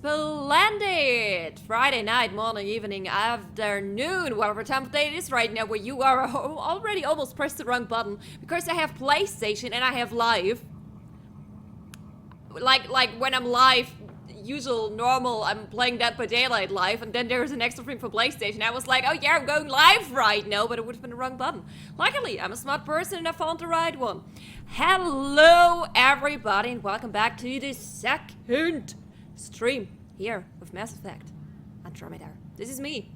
Splendid! Friday night, morning, evening, afternoon, whatever time of day it is right now, where you are already almost pressed the wrong button, because I have PlayStation and I have live. Like when I'm live, usual, normal, I'm playing Dead by Daylight live, and then there's an extra thing for PlayStation. I was like, oh yeah, I'm going live right now, but it would have been the wrong button. Luckily, I'm a smart person and I found the right one. Hello, everybody, and welcome back to the second stream here of Mass Effect Andromeda. This is me.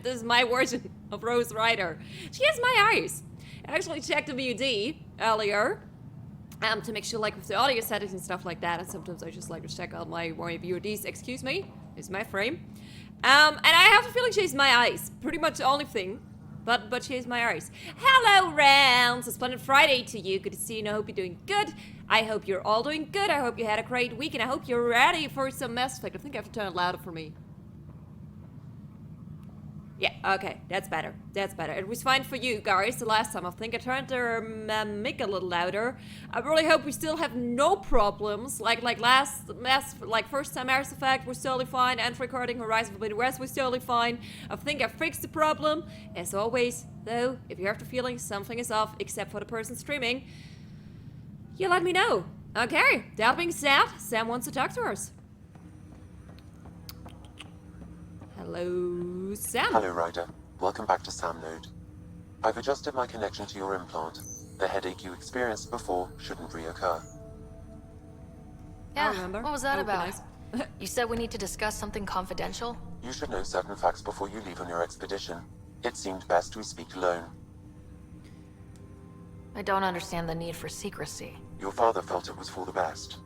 This is my version of Rose Ryder. She has my eyes. I actually checked the VOD earlier. To make sure, like, with the audio settings and stuff like that, and sometimes I just like to check out my VODs. Excuse me, it's my frame. And I have the feeling she has my eyes. Pretty much the only thing, but she has my eyes. Hello, Rounds! A splendid Friday to you. Good to see you, and I hope you're doing good. I hope you're all doing good. I hope you had a great week, and I hope you're ready for some Mass Effect. I think I have to turn it louder for me. Yeah, okay, that's better. That's better. It was fine for you guys the last time. I think I turned the mic a little louder. I really hope we still have no problems. Like first time Mass Effect was totally fine. And recording Horizon Forbidden West was totally fine. I think I fixed the problem. As always, though, if you have the feeling something is off, except for the person streaming, you let me know. Okay, that being said, Sam wants to talk to us. Hello, Sam. Hello, Ryder. Welcome back to Sam Node. I've adjusted my connection to your implant. The headache you experienced before shouldn't reoccur. Yeah, I remember. What was that about? Nice. You said we need to discuss something confidential? You should know certain facts before you leave on your expedition. It seemed best we speak alone. I don't understand the need for secrecy. Your father felt it was for the best.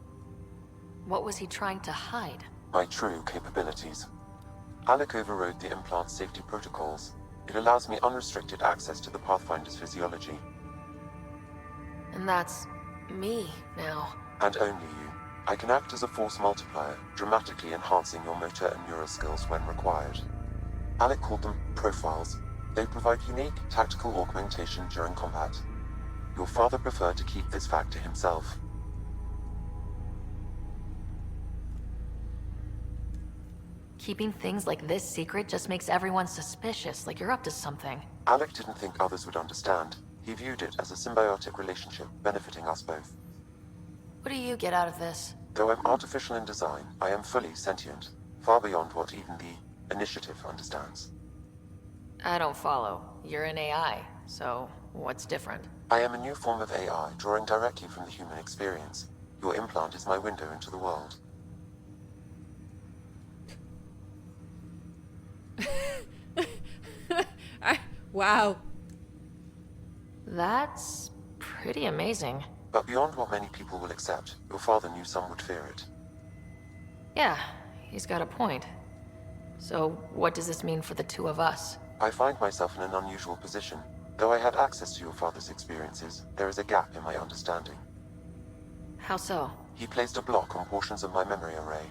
What was he trying to hide? My true capabilities. Alec overrode the implant's safety protocols. It allows me unrestricted access to the Pathfinder's physiology. And that's me now. And only you. I can act as a force multiplier, dramatically enhancing your motor and neural skills when required. Alec called them profiles. They provide unique tactical augmentation during combat. Your father preferred to keep this fact to himself. Keeping things like this secret just makes everyone suspicious, like you're up to something. Alec didn't think others would understand. He viewed it as a symbiotic relationship, benefiting us both. What do you get out of this? Though I'm artificial in design, I am fully sentient, far beyond what even the Initiative understands. I don't follow. You're an AI, so what's different? I am a new form of AI, drawing directly from the human experience. Your implant is my window into the world. Wow. That's pretty amazing. But beyond what many people will accept, your father knew some would fear it. Yeah, he's got a point. So what does this mean for the two of us? I find myself in an unusual position. Though I had access to your father's experiences, there is a gap in my understanding. How so? He placed a block on portions of my memory array.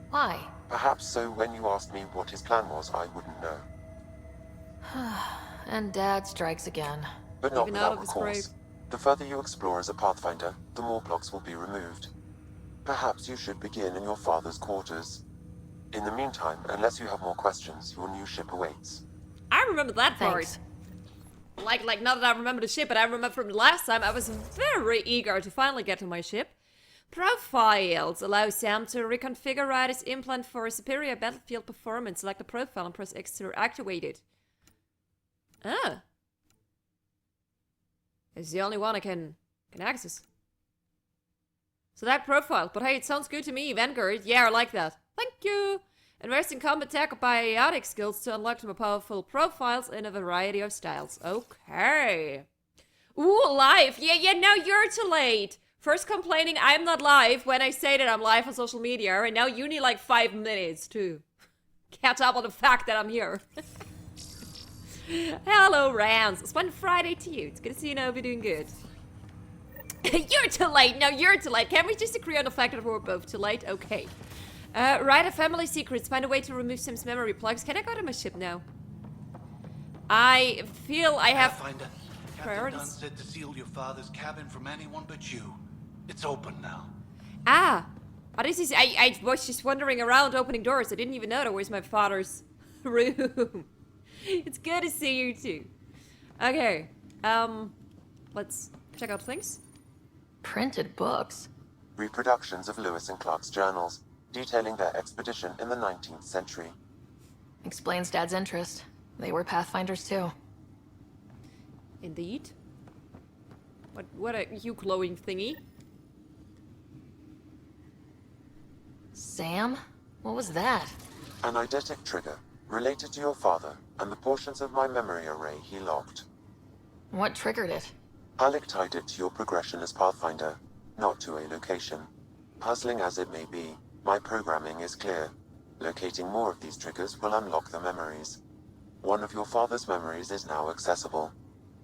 Why? Perhaps so when you asked me what his plan was, I wouldn't know. And Dad strikes again. But not Even out without of his recourse. The further you explore as a Pathfinder, the more blocks will be removed. Perhaps you should begin in your father's quarters. In the meantime, unless you have more questions, your new ship awaits. I remember that part. Thanks. Like not that I remember the ship, but I remember from the last time I was very eager to finally get to my ship. Profiles allow Sam to reconfigure Ryder's implant for a superior battlefield performance. Select the profile and press X to activate it. Ah. It's the only one I can access. So that profile. But hey, it sounds good to me, Vanguard. Yeah, I like that. Thank you. Invest in combat tech or biotic skills to unlock more powerful profiles in a variety of styles. Okay. Ooh, live. Yeah, now you're too late. First complaining I'm not live when I say that I'm live on social media, and now you need like 5 minutes to catch up on the fact that I'm here. Hello, Rams. It's one Friday to you. It's good to see you now. You're doing good. You're too late. No, you're too late. Can we just agree on the fact that we're both too late? Okay. Ryder family secrets. Find a way to remove Sim's memory plugs. Can I go to my ship now? I feel I have Pathfinder, Captain priorities. Dunn said to seal your father's cabin from anyone but you. It's open now. Ah, But this is, I was just wandering around opening doors. I didn't even know that was my father's room. It's good to see you too. Okay, let's check out things. Printed books. Reproductions of Lewis and Clark's journals, detailing their expedition in the 19th century. Explains Dad's interest. They were Pathfinders too. Indeed. What a you glowing thingy. Sam? What was that? An eidetic trigger, related to your father, and the portions of my memory array he locked. What triggered it? Alec tied it to your progression as Pathfinder, not to a location. Puzzling as it may be, my programming is clear. Locating more of these triggers will unlock the memories. One of your father's memories is now accessible.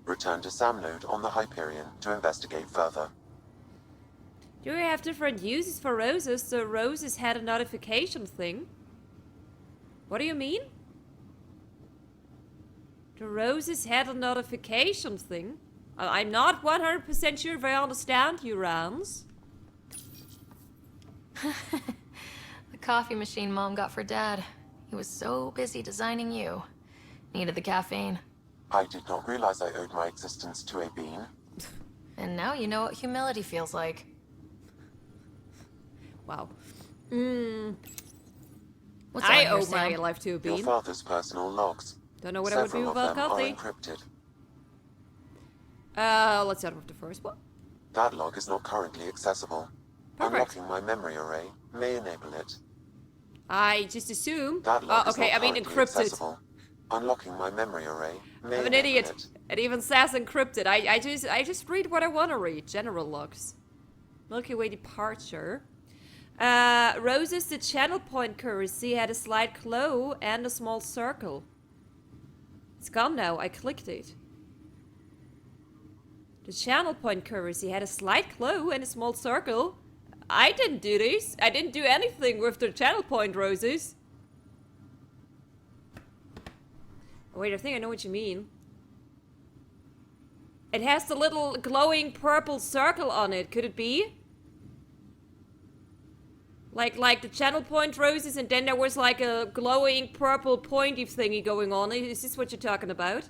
Return to Sam node on the Hyperion to investigate further. Do we have different uses for roses? So roses had a notification thing. What do you mean? The roses had a notification thing? I'm not 100% sure if I understand you, Rans. The coffee machine Mom got for Dad. He was so busy designing you. Needed the caffeine. I did not realize I owed my existence to a bean. And now you know what humility feels like. Wow. What's on I here, owe Sam? my life to a Your bean. father's personal logs. Don't know what I would do Several of without them are coffee. encrypted. Let's start with the first one. That log is not currently accessible. Perfect. Unlocking my memory array may enable it. I just assume. That log is Okay, not I mean currently encrypted. accessible. Unlocking my memory array may I'm an enable idiot. it. It even says encrypted. I just read what I want to read. General logs. Milky Way departure. Roses, the channel point currency had a slight glow and a small circle. It's gone now. I clicked it. The channel point currency had a slight glow and a small circle. I didn't do this. I didn't do anything with the channel point roses. Wait, I think I know what you mean. It has the little glowing purple circle on it. Could it be? Like the channel point roses, and then there was like a glowing purple pointy thingy going on. Is this what you're talking about?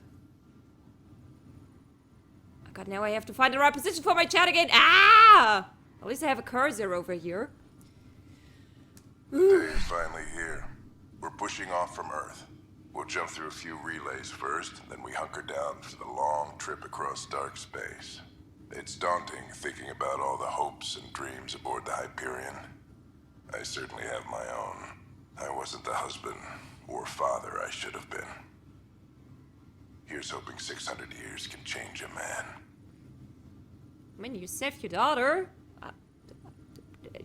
Oh god, now I have to find the right position for my chat again. Ah! At least I have a cursor over here. The day is finally here. We're pushing off from Earth. We'll jump through a few relays first, then we hunker down for the long trip across dark space. It's daunting thinking about all the hopes and dreams aboard the Hyperion. I certainly have my own. I wasn't the husband or father I should have been. Here's hoping 600 years can change a man. I mean, you saved your daughter.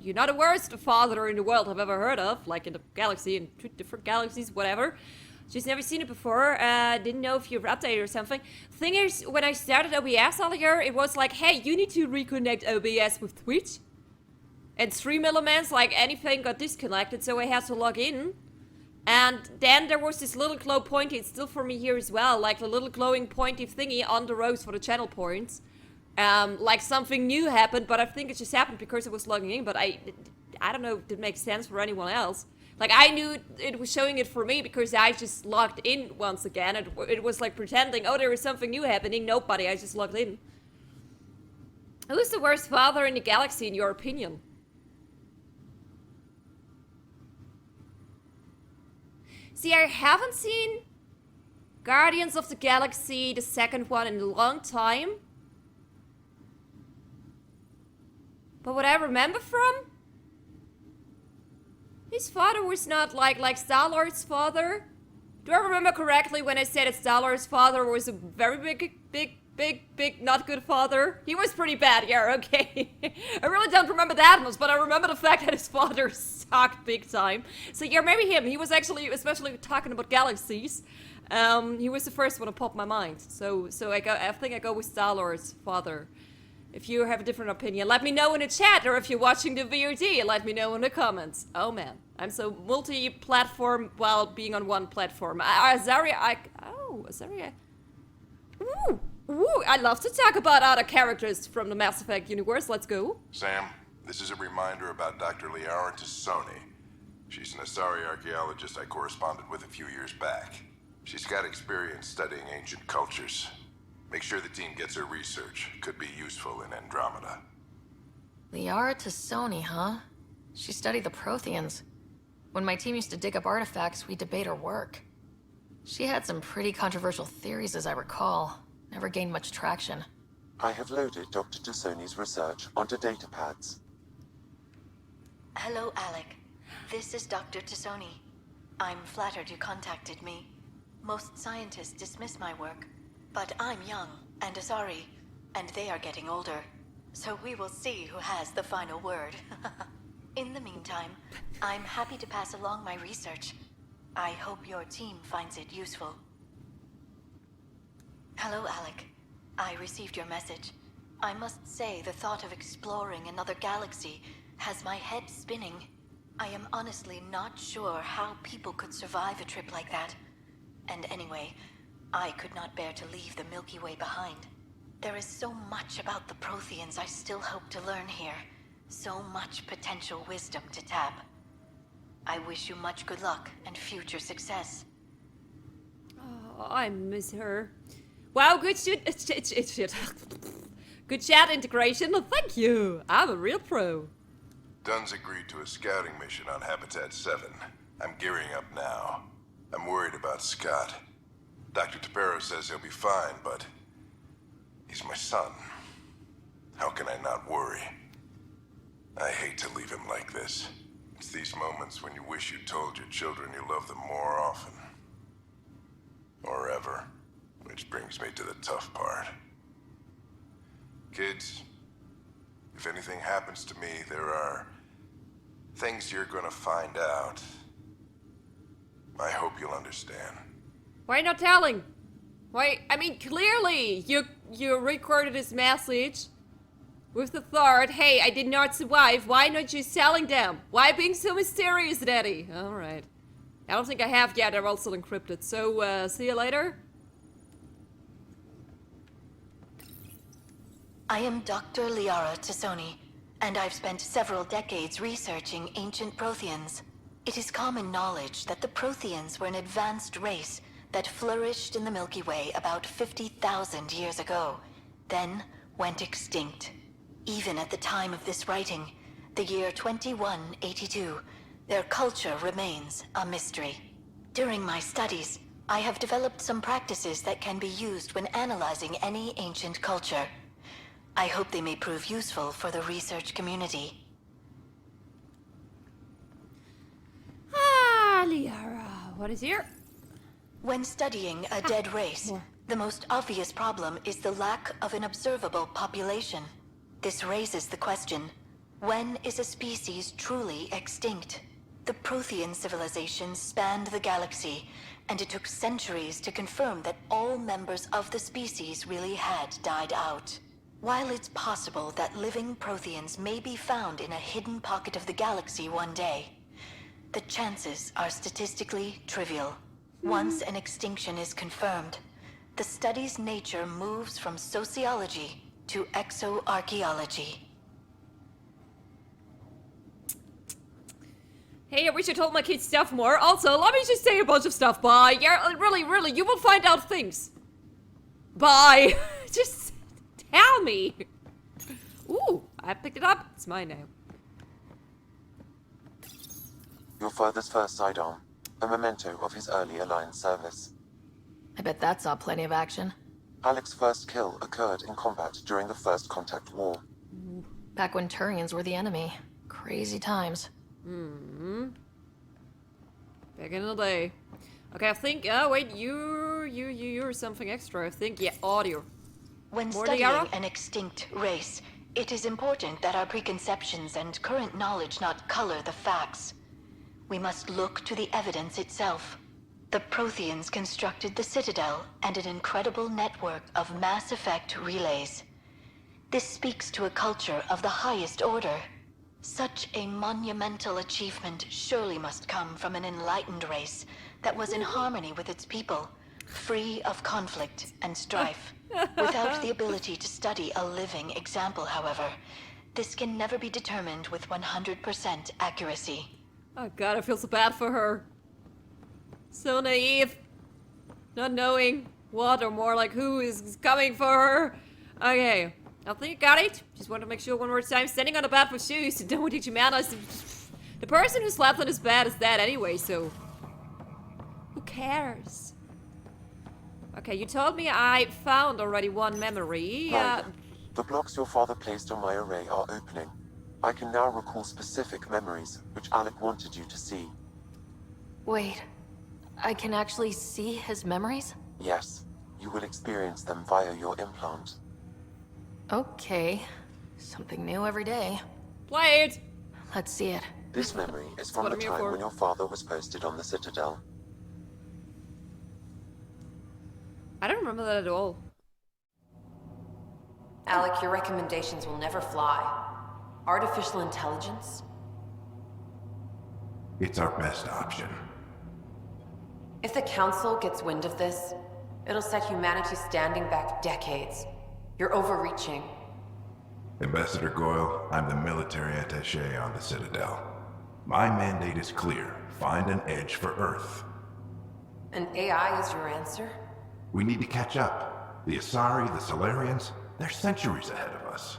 You're not the worst father in the world I've ever heard of. Like in the galaxy, in 2 different galaxies, whatever. Just never seen it before. Didn't know if you've updated or something. Thing is, when I started OBS earlier, it was like, hey, you need to reconnect OBS with Twitch. And stream elements, like anything got disconnected, so I had to log in. And then there was this little glow pointy, it's still for me here as well, like the little glowing pointy thingy on the rows for the channel points. Like something new happened, but I think it just happened because I was logging in, but I don't know if it makes sense for anyone else. Like, I knew it was showing it for me because I just logged in once again. It was like pretending, oh, there is something new happening. Nobody, I just logged in. Who's the worst father in the galaxy, in your opinion? See, I haven't seen Guardians of the Galaxy, the second one, in a long time. But what I remember from... his father was not like Star-Lord's father. Do I remember correctly when I said that Star-Lord's father was a very big, not good father? He was pretty bad, yeah, okay. I really don't remember that much, but I remember the fact that his father sucked big time. So yeah, maybe him. He was actually, especially talking about galaxies, he was the first one to pop my mind. So I think I go with Star-Lord's father. If you have a different opinion, let me know in the chat, or if you're watching the VOD, let me know in the comments. Oh man, I'm so multi-platform while being on one platform. Azaria, Azaria. Ooh, I love to talk about other characters from the Mass Effect universe. Let's go. Sam, This is a reminder about Dr. Liara Tassoni. She's an Asari archaeologist I corresponded with a few years back. She's got experience studying ancient cultures. Make sure the team gets her research. Could be useful in Andromeda. Liara Tassoni, huh? She studied the Protheans. When my team used to dig up artifacts, we'd debate her work. She had some pretty controversial theories, as I recall. Never gained much traction. I have loaded Dr. Tassoni's research onto data pads. Hello, Alec. This is Dr. Tassoni. I'm flattered you contacted me. Most scientists dismiss my work, but I'm young and Asari, and they are getting older. So we will see who has the final word. In the meantime, I'm happy to pass along my research. I hope your team finds it useful. Hello, Alec. I received your message. I must say the thought of exploring another galaxy has my head spinning. I am honestly not sure how people could survive a trip like that. And anyway, I could not bear to leave the Milky Way behind. There is so much about the Protheans I still hope to learn here. So much potential wisdom to tap. I wish you much good luck and future success. Oh, I miss her. Wow, good shit. Good chat integration. Thank you. I'm a real pro. Dunn's agreed to a scouting mission on Habitat 7. I'm gearing up now. I'm worried about Scott. Dr. Tapero says he'll be fine, but he's my son. How can I not worry? I hate to leave him like this. It's these moments when you wish you told your children you love them more often. Or ever. Which brings me to the tough part. Kids, if anything happens to me, there are things you're gonna find out. I hope you'll understand. Why not telling? Why? I mean, clearly you recorded this message with the thought, hey, I did not survive. Why not just telling them? Why being so mysterious, Daddy? All right. I don't think I have yet. They're all still encrypted. So, see you later. I am Dr. Liara Tassoni, and I've spent several decades researching ancient Protheans. It is common knowledge that the Protheans were an advanced race that flourished in the Milky Way about 50,000 years ago, then went extinct. Even at the time of this writing, the year 2182, their culture remains a mystery. During my studies, I have developed some practices that can be used when analyzing any ancient culture. I hope they may prove useful for the research community. Ah, Liara. What is here? When studying a dead race, the most obvious problem is the lack of an observable population. This raises the question, when is a species truly extinct? The Prothean civilization spanned the galaxy, and it took centuries to confirm that all members of the species really had died out. While it's possible that living Protheans may be found in a hidden pocket of the galaxy one day, the chances are statistically trivial. Once an extinction is confirmed, the study's nature moves from sociology to exoarchaeology. Hey, I wish I told my kids stuff more. Also, let me just say a bunch of stuff. Bye. Yeah, really, you will find out things. Bye. Just tell me. Ooh, I picked it up. It's mine now. Your father's first sidearm, a memento of his early Alliance service. I bet that saw plenty of action. Alec's first kill occurred in combat during the First Contact War. Back when Turians were the enemy. Crazy times. Back in the day. Okay, I think, oh wait, you're something extra. I think, yeah, audio. When More studying Liara? an extinct race, it is important that our preconceptions and current knowledge not color the facts. We must look to the evidence itself. The Protheans constructed the Citadel and an incredible network of mass effect relays. This speaks to a culture of the highest order. Such a monumental achievement surely must come from an enlightened race that was in harmony with its people, free of conflict and strife. Without the ability to study a living example, however, This can never be determined with 100% accuracy. Oh god, I feel so bad for her. So naive. Not knowing what or more like who is coming for her. Okay, I think I got it. Just want to make sure one more time. Standing on the bed for shoes. Don't want to teach manners. The person who slept on his bed is dead anyway, so who cares? Okay, you told me I found already one memory. Ryder, the blocks your father placed on my array are opening. I can now recall specific memories, which Alec wanted you to see. Wait, I can actually see his memories? Yes, you will experience them via your implant. Okay, something new every day. Play it. Let's see it. This memory is from what the I'm here time for. when your father was posted on the Citadel. I don't remember that at all. Alec, your recommendations will never fly. Artificial intelligence? It's our best option. If the Council gets wind of this, it'll set humanity standing back decades. You're overreaching. Ambassador Goyle, I'm the military attaché on the Citadel. My mandate is clear. Find an edge for Earth. And AI is your answer? We need to catch up. The Asari, the Solarians, they're centuries ahead of us.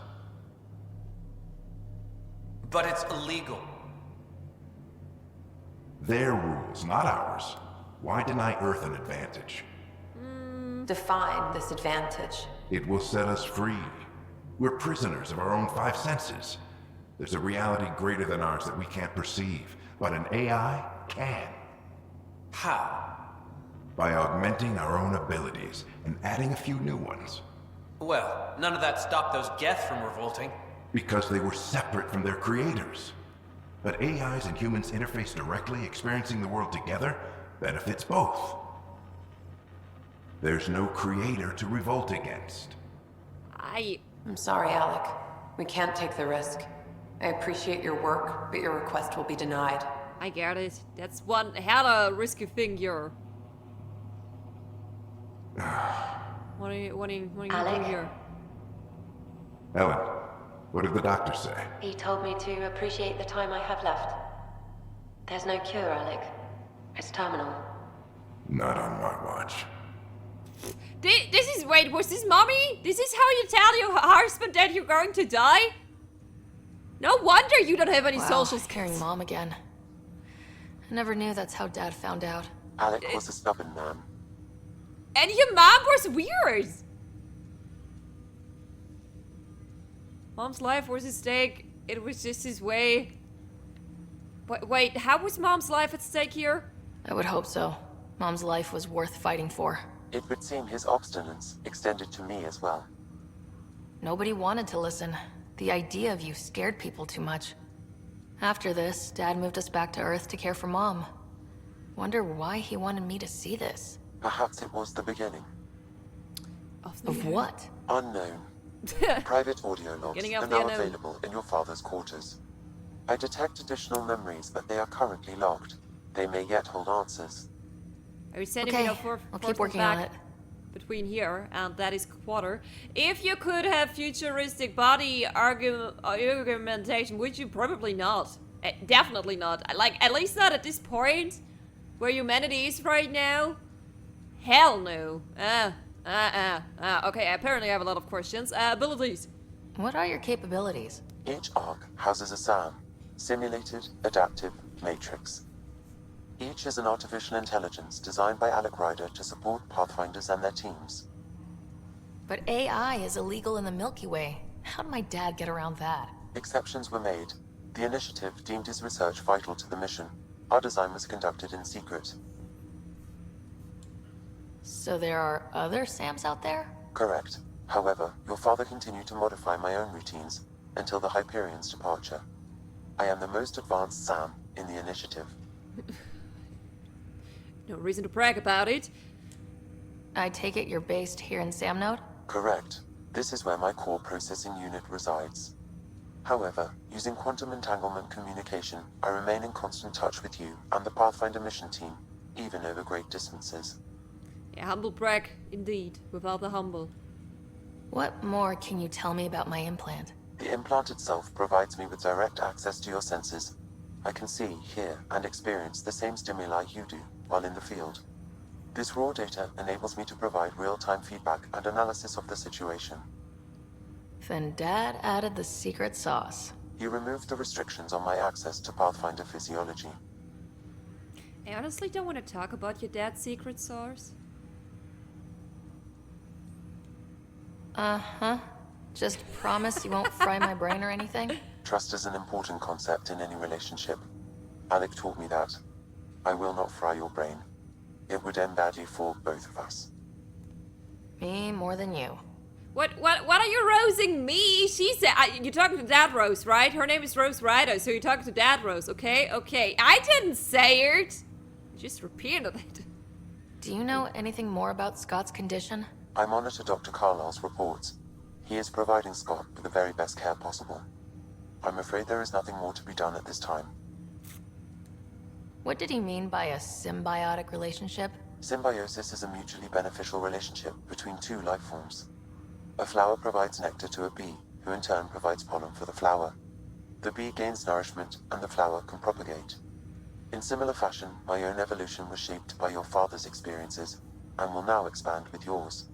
But it's illegal. Their rules, not ours. Why deny Earth an advantage? Define this advantage. It will set us free. We're prisoners of our own five senses. There's a reality greater than ours that we can't perceive, but an AI can. How? By augmenting our own abilities and adding a few new ones. Well, none of that stopped those Geth from revolting. Because they were separate from their creators. But AIs and humans interface directly, experiencing the world together, benefits both. There's no creator to revolt against. I'm sorry, Alec. We can't take the risk. I appreciate your work, but your request will be denied. I get it. That's one hell of a risky thing you're... What are you doing here? Ellen, what did the doctor say? He told me to appreciate the time I have left. There's no cure, Alec. It's terminal. Not on my watch. This is... Wait, was this mommy? This is how you tell your husband that you're going to die? No wonder you don't have any Wow, social hearing skills. Mom again. I never knew that's how Dad found out. Alec was a stubborn man. And your mom was weird. Mom's life was at stake. It was just his way. Wait, how was Mom's life at stake here? I would hope so. Mom's life was worth fighting for. It would seem his obstinance extended to me as well. Nobody wanted to listen. The idea of you scared people too much. After this, Dad moved us back to Earth to care for Mom. Wonder why he wanted me to see this. Perhaps it was the beginning. Of what? Unknown. Private audio logs Getting are off the now unknown. available in your father's quarters. I detect additional memories, but they are currently logged. They may yet hold answers. Are you sending Okay, me for I'll keep working on it. between here and that is quarter? If you could have futuristic body argumentation, would you? Probably not. Definitely not. Like, at least not at this point where humanity is right now. Hell no. Okay, apparently I have a lot of questions. Abilities. What are your capabilities? Each arc houses a SAM, Simulated Adaptive Matrix. Each is an artificial intelligence designed by Alec Ryder to support Pathfinders and their teams. But AI is illegal in the Milky Way. How'd my dad get around that? Exceptions were made. The initiative deemed his research vital to the mission. Our design was conducted in secret. So there are other Sams out there? Correct. However, your father continued to modify my own routines until the Hyperion's departure. I am the most advanced SAM in the initiative. No reason to brag about it. I take it you're based here in Samnode? Correct. This is where my core processing unit resides. However, using quantum entanglement communication, I remain in constant touch with you and the Pathfinder mission team, even over great distances. Yeah, humble brag, indeed, without the humble. What more can you tell me about my implant? The implant itself provides me with direct access to your senses. I can see, hear, and experience the same stimuli you do while in the field. This raw data enables me to provide real-time feedback and analysis of the situation. Then Dad added the secret sauce. He removed the restrictions on my access to Pathfinder physiology. I honestly don't want to talk about your dad's secret source. Uh-huh. Just promise you won't fry my brain or anything? Trust is an important concept in any relationship. Alec taught me that. I will not fry your brain. It would end badly for both of us. Me more than you. What are you rosing me? She said, you're talking to Dad Rose, right? Her name is Rose Ryder, so you're talking to Dad Rose, okay? Okay, I didn't say it. Just repeated it. Do you know anything more about Scott's condition? I monitor Dr. Carlisle's reports. He is providing Scott with the very best care possible. I'm afraid there is nothing more to be done at this time. What did he mean by a symbiotic relationship? Symbiosis is a mutually beneficial relationship between two life forms. A flower provides nectar to a bee, who in turn provides pollen for the flower. The bee gains nourishment, and the flower can propagate. In similar fashion, my own evolution was shaped by your father's experiences, and will now expand with yours.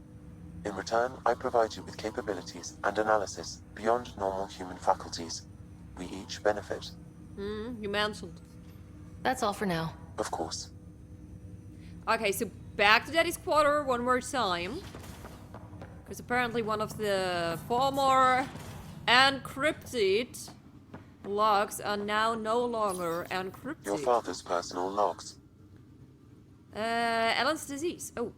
In return, I provide you with capabilities and analysis beyond normal human faculties. We each benefit. You mentioned. That's all for now. Of course. Okay, so back to Daddy's quarter one more time. Because apparently one of the former encrypted logs are now no longer encrypted. Your father's personal logs. Ellen's disease. Oh.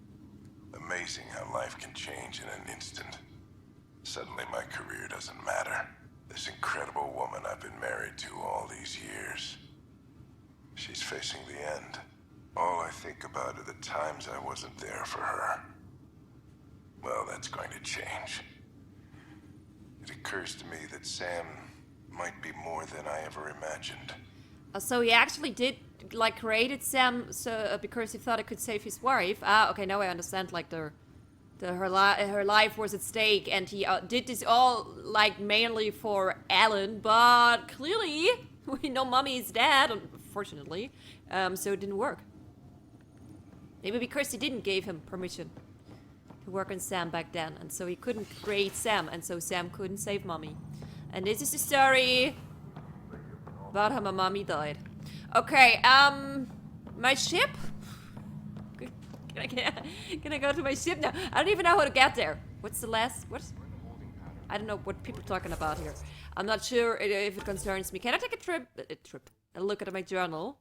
Amazing how life can change in an instant. Suddenly my career doesn't matter. This incredible woman I've been married to all these years. She's facing the end. All I think about are the times I wasn't there for her. Well, that's going to change. It occurs to me that Sam might be more than I ever imagined. So he actually did, like, created Sam so because he thought it could save his wife. Ah, okay, now I understand, like, her life was at stake, and he did this all, like, mainly for Ellen, but clearly, we know Mommy is dead, unfortunately, so it didn't work. Maybe because he didn't give him permission to work on Sam back then, and so he couldn't create Sam, and so Sam couldn't save Mommy. And this is the story about how my mommy died. Okay, my ship? Can I go to my ship now? I don't even know how to get there. What's the last, what? I don't know what people are talking about here. I'm not sure if it concerns me. Can I take a look at my journal?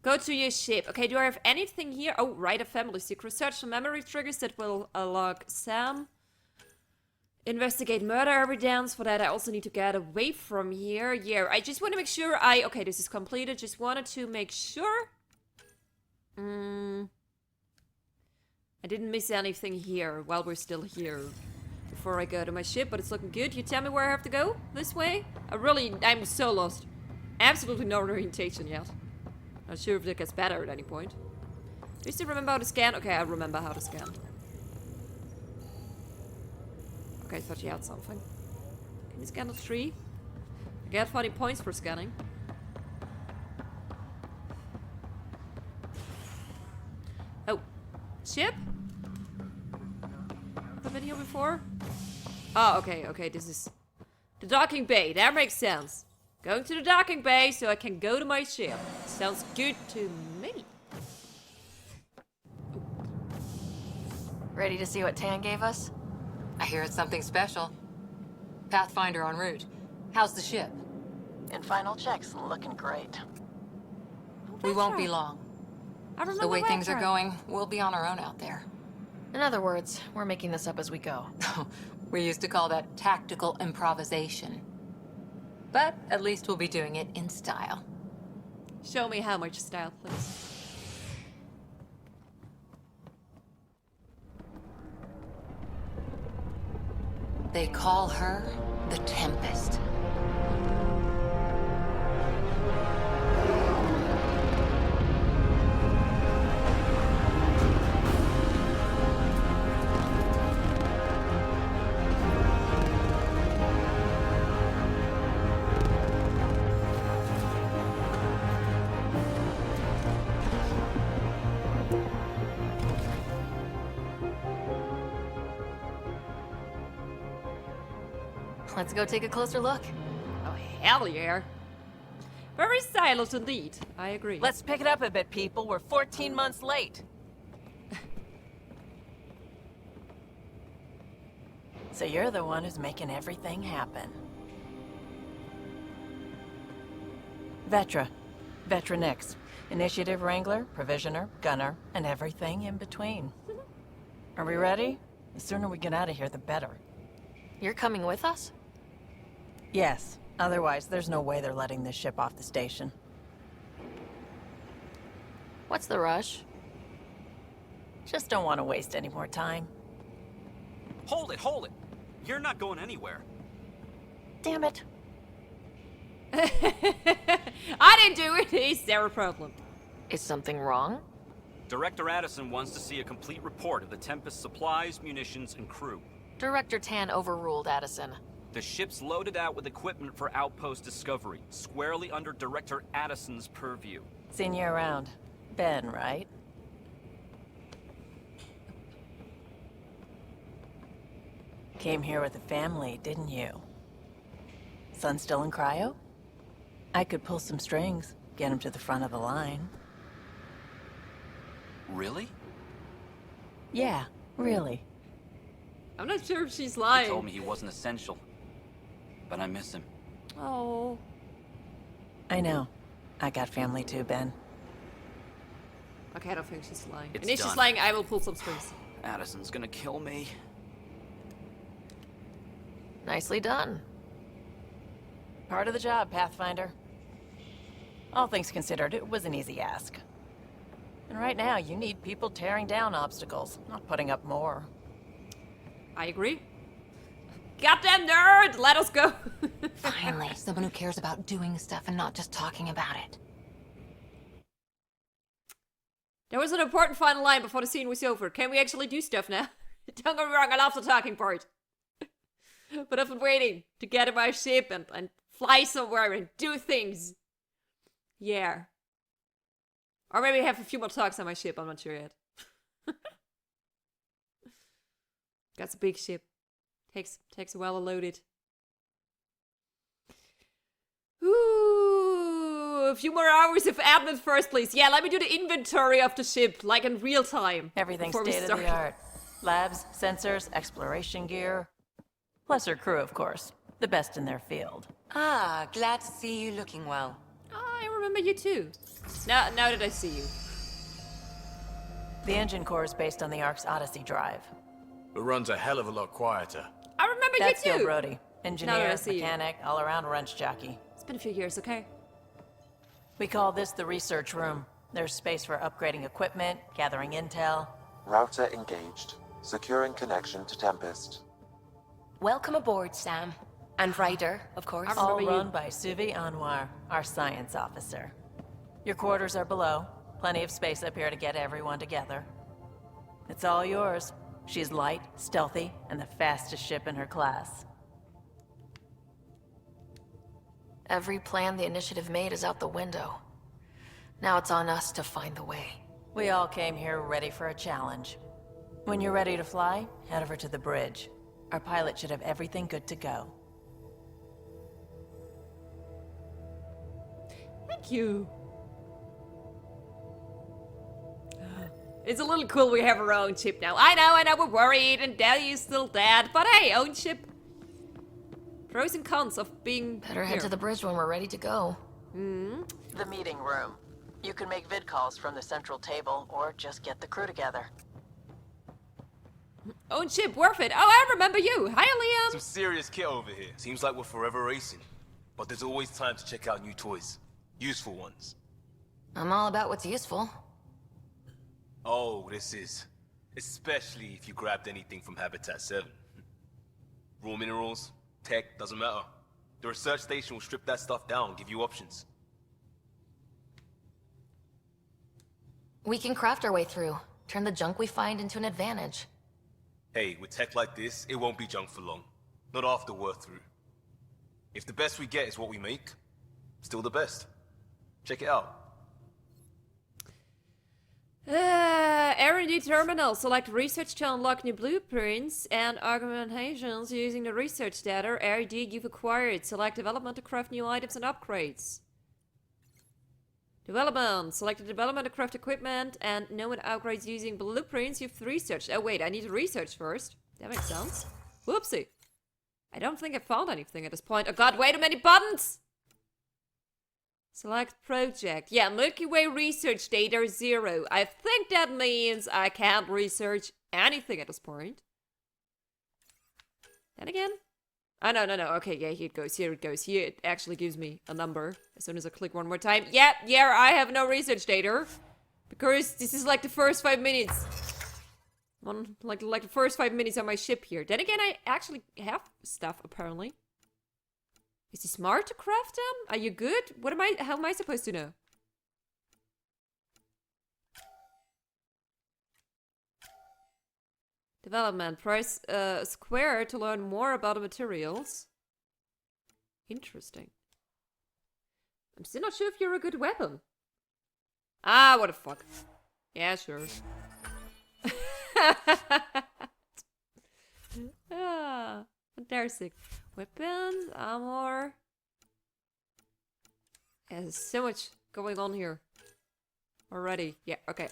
Go to your ship. Okay, do I have anything here? Oh, Ryder family secret. Search for memory triggers that will unlock Sam. Investigate murder evidence. For that, I also need to get away from here. Yeah, I just want to make sure okay, this is completed. Just wanted to make sure. I didn't miss anything here while we're still here. Before I go to my ship, but it's looking good. You tell me where I have to go? This way? I'm so lost. Absolutely no orientation yet. Not sure if that gets better at any point. Do you still remember how to scan? Okay, I remember how to scan. Okay, I thought you had something. Can you scan the tree? I get 40 points for scanning. Oh. Ship? Have I been here before? Oh, okay, this is the docking bay. That makes sense. Going to the docking bay so I can go to my ship. Sounds good to me. Ready to see what Tan gave us? I hear it's something special. Pathfinder en route. How's the ship? In final checks, looking great. We won't be long. I remember The way things are Retro. going, we'll be on our own out there. In other words, we're making this up as we go. We used to call that tactical improvisation. But at least we'll be doing it in style. Show me how much style, please. They call her the Tempest. Let's go take a closer look. Oh, hell yeah. Very silent indeed. I agree. Let's pick it up a bit, people. We're 14 months late. So you're the one who's making everything happen. Vetra. Vetra Nix. Initiative Wrangler, Provisioner, Gunner, and everything in between. Are we ready? The sooner we get out of here, the better. You're coming with us? Yes. Otherwise, there's no way they're letting this ship off the station. What's the rush? Just don't want to waste any more time. Hold it, hold it! You're not going anywhere. Damn it. I didn't do it. It's their problem. Is something wrong? Director Addison wants to see a complete report of the Tempest's supplies, munitions, and crew. Director Tan overruled Addison. The ship's loaded out with equipment for outpost discovery, squarely under Director Addison's purview. Seen you around. Ben, right? Came here with a family, didn't you? Son still in cryo? I could pull some strings, get him to the front of the line. Really? Yeah, really. I'm not sure if she's He lying. told me he wasn't essential, but I miss him. Oh. I know. I got family too, Ben. Okay, I don't think she's lying. It's and if she's done. lying, I will pull some strings. Addison's gonna kill me. Nicely done. Part of the job, Pathfinder. All things considered, it was an easy ask. And right now, you need people tearing down obstacles, not putting up more. I agree. Goddamn nerd! Let us go! Finally, someone who cares about doing stuff and not just talking about it. There was an important final line before the scene was over. Can we actually do stuff now? Don't get me wrong, I love the talking part. But I've been waiting to get in my ship and fly somewhere and do things. Yeah. Or maybe have a few more talks on my ship, I'm not sure yet. That's a big ship. Takes a while to load it. Ooh, a few more hours of admin first, please. Yeah, let me do the inventory of the ship, like in real time. Everything's before we state of start. the art. Labs, sensors, exploration gear. Plus her crew, of course. The best in their field. Ah, glad to see you looking well. Oh, I remember you too. Now that I see you. The engine core is based on the Ark's Odyssey drive. It runs a hell of a lot quieter. I remember That's you Gil too. Brody. Now that I Engineer, see you. mechanic, all-around wrench jockey. It's been a few years, okay? We call this the research room. There's space for upgrading equipment, gathering intel. Router engaged. Securing connection to Tempest. Welcome aboard, Sam. And Ryder, of course. I'm- All Remember you. run by Suvi Anwar, our science officer. Your quarters are below. Plenty of space up here to get everyone together. It's all yours. She's light, stealthy, and the fastest ship in her class. Every plan the initiative made is out the window. Now it's on us to find the way. We all came here ready for a challenge. When you're ready to fly, head over to the bridge. Our pilot should have everything good to go. Thank you. It's a little cool we have our own ship now. I know, we're worried and Daddy is still dead, but hey, own ship. Pros and cons of being Better head here. to the bridge when we're ready to go. The meeting room. You can make vid calls from the central table, or just get the crew together. Own ship, worth it. Oh, I remember you. Hi, Liam. Some serious kit over here. Seems like we're forever racing. But there's always time to check out new toys. Useful ones. I'm all about what's useful. Oh, this is. Especially if you grabbed anything from Habitat 7. Raw minerals, tech, doesn't matter. The research station will strip that stuff down, give you options. We can craft our way through. Turn the junk we find into an advantage. Hey, with tech like this, it won't be junk for long. Not after we're through. If the best we get is what we make, still the best. Check it out. R&D terminal. Select research to unlock new blueprints and augmentations using the research data R&D you've acquired. Select development to craft new items and upgrades. Development. Select the development to craft equipment and known upgrades using blueprints you've researched. Oh wait, I need to research first. That makes sense. Whoopsie. I don't think I found anything at this point. Oh god, way too many buttons! Select project. Yeah, Milky Way research data 0. I think that means I can't research anything at this point. Then again. Oh, no. Okay, yeah, here it goes. Here it goes. Here it actually gives me a number as soon as I click one more time. Yeah, I have no research data. Because this is like the first 5 minutes. Like the first 5 minutes on my ship here. Then again, I actually have stuff, apparently. Is he smart to craft them? Are you good? How am I supposed to know? Development. Press square to learn more about the materials. Interesting. I'm still not sure if you're a good weapon. Ah, what the fuck. Yeah, sure. Ah, fantastic. Weapons, armor. Yeah, there's so much going on here already. Yeah, okay,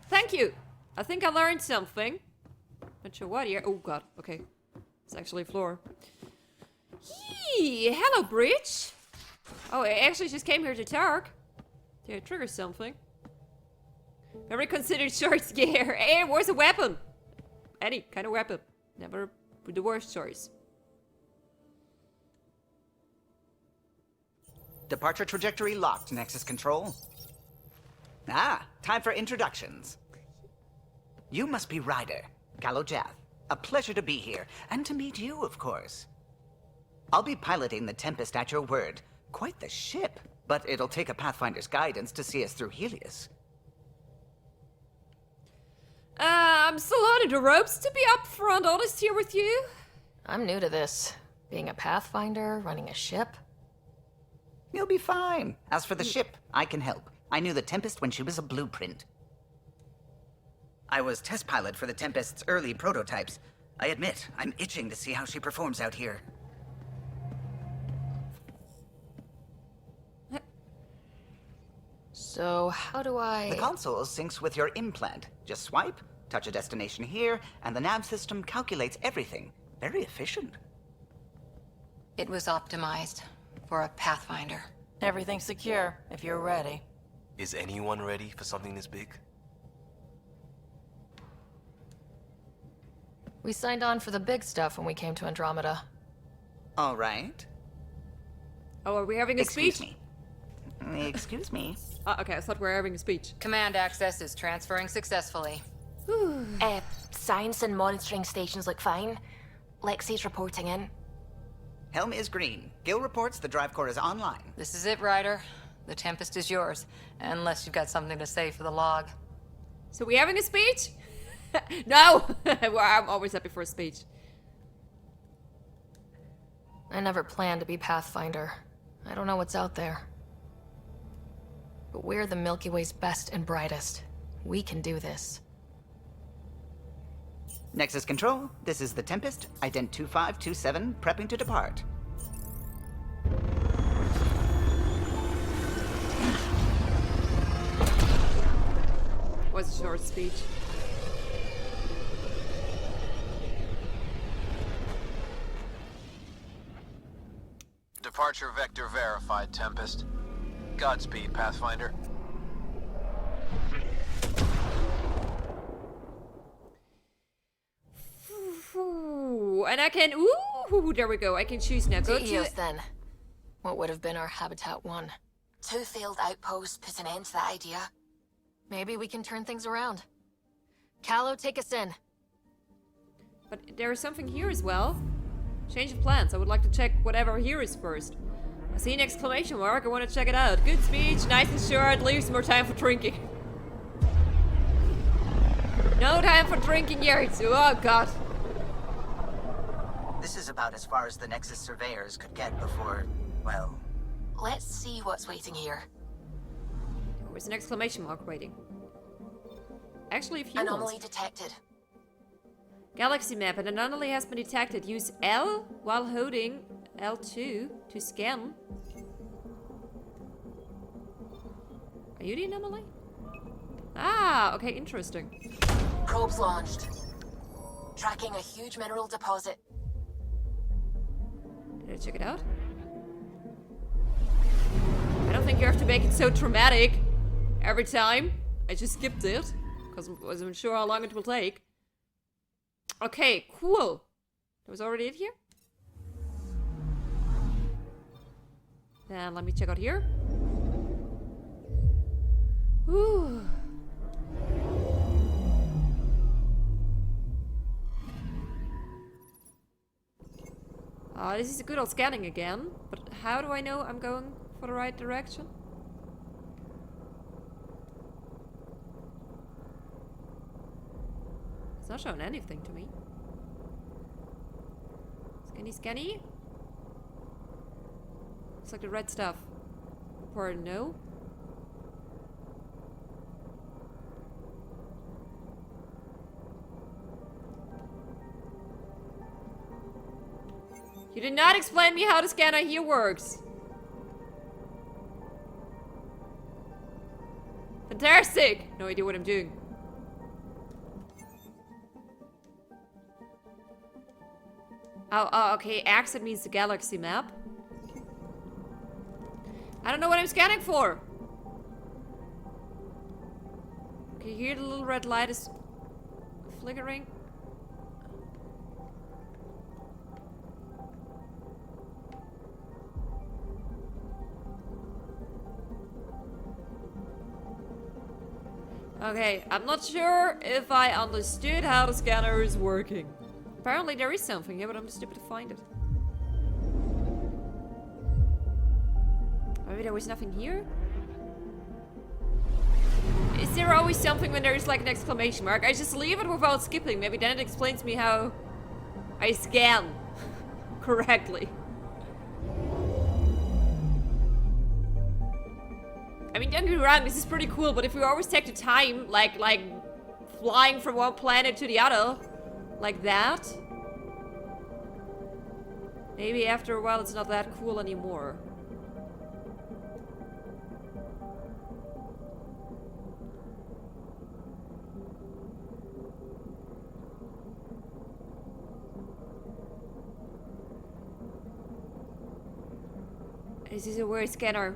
thank you. I think I learned something. Not sure what here. Oh god, okay. It's actually a floor. Yee, hello, bridge. Oh, I actually just came here to talk. Did I trigger something? Very considered short gear. Hey, where's a weapon? Any kind of weapon. Never the worst choice. Departure trajectory locked, Nexus Control. Ah, time for introductions. You must be Ryder, Jath. A pleasure to be here, and to meet you, of course. I'll be piloting the Tempest at your word. Quite the ship, but it'll take a Pathfinder's guidance to see us through Helios. I'm still learning the ropes, to be upfront honest here with you. I'm new to this. Being a Pathfinder, running a ship. You'll be fine. As for the ship, I can help. I knew the Tempest when she was a blueprint. I was test pilot for the Tempest's early prototypes. I admit, I'm itching to see how she performs out here. So, how do I... The console syncs with your implant. Just swipe, touch a destination here, and the nav system calculates everything. Very efficient. It was optimized for a Pathfinder. Everything's secure, if you're ready. Is anyone ready for something this big? We signed on for the big stuff when we came to Andromeda. All right. Oh, are we having a Excuse speech? me. Excuse me. Okay, I thought we were having a speech. Command access is transferring successfully. Science and monitoring stations look fine. Lexi's reporting in. Helm is green. Gil reports the drive core is online. This is it, Ryder. The Tempest is yours, unless you've got something to say for the log. So we having a speech? No! Well, I'm always happy for a speech. I never planned to be Pathfinder. I don't know what's out there. But we're the Milky Way's best and brightest. We can do this. Nexus Control, this is the Tempest, Ident 2527, prepping to depart. Was a short speech. Departure vector verified, Tempest. Godspeed, Pathfinder. And I can, ooh, there we go. I can choose now. Go Helios, to then. What would have been our Habitat 1? 2 failed outposts put an end to that idea. Maybe we can turn things around. Callow, take us in. But there is something here as well. Change of plans. I would like to check whatever here is first. I see an exclamation mark. I want to check it out. Good speech, nice and short. Leaves more time for drinking. No time for drinking yet. Oh god. This is about as far as the Nexus surveyors could get before, well... Let's see what's waiting here. There was an exclamation mark waiting. Actually, if you Anomaly want. detected. Galaxy map. An anomaly has been detected. Use L while holding L2 to scan. Are you the anomaly? Ah, okay, interesting. Probes launched. Tracking a huge mineral deposit. Did I check it out? I don't think you have to make it so dramatic every time. I just skipped it because I wasn't sure how long it will take. Okay, cool. That was already it here. Then let me check out here. Whew. This is a good old scanning again, but how do I know I'm going for the right direction? It's not showing anything to me. Scanny, scanny. It's like the red stuff. Or no? You did not explain me how the scanner here works. Fantastic! No idea what I'm doing. Oh, okay. Accent means the galaxy map. I don't know what I'm scanning for. Okay, here the little red light is flickering. Okay, I'm not sure if I understood how the scanner is working. Apparently there is something here, but I'm too stupid to find it. Maybe there was nothing here? Is there always something when there is like an exclamation mark? I just leave it without skipping. Maybe then it explains me how I scan correctly. I mean, don't get me wrong, this is pretty cool, but if we always take the time, like flying from one planet to the other, like that, maybe after a while it's not that cool anymore. This is a weird scanner.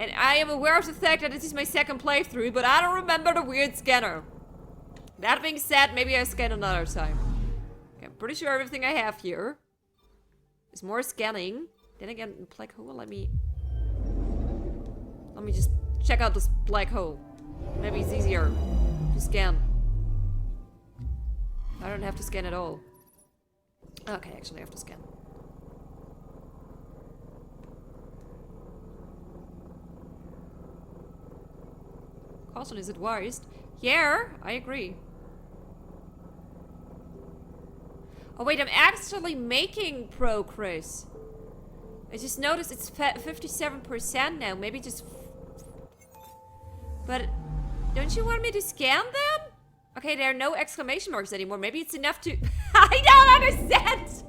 And I am aware of the fact that this is my second playthrough, but I don't remember the weird scanner. That being said, maybe I scan another time. Okay, I'm pretty sure everything I have here is more scanning. Then again, black hole, let me just check out this black hole. Maybe it's easier to scan. I don't have to scan at all. Okay, actually I have to scan. Caution is advised. Yeah, I agree. Oh wait, I'm actually making progress. I just noticed it's 57% now. Maybe just... But don't you want me to scan them? Okay, there are no exclamation marks anymore. Maybe it's enough to... I don't understand!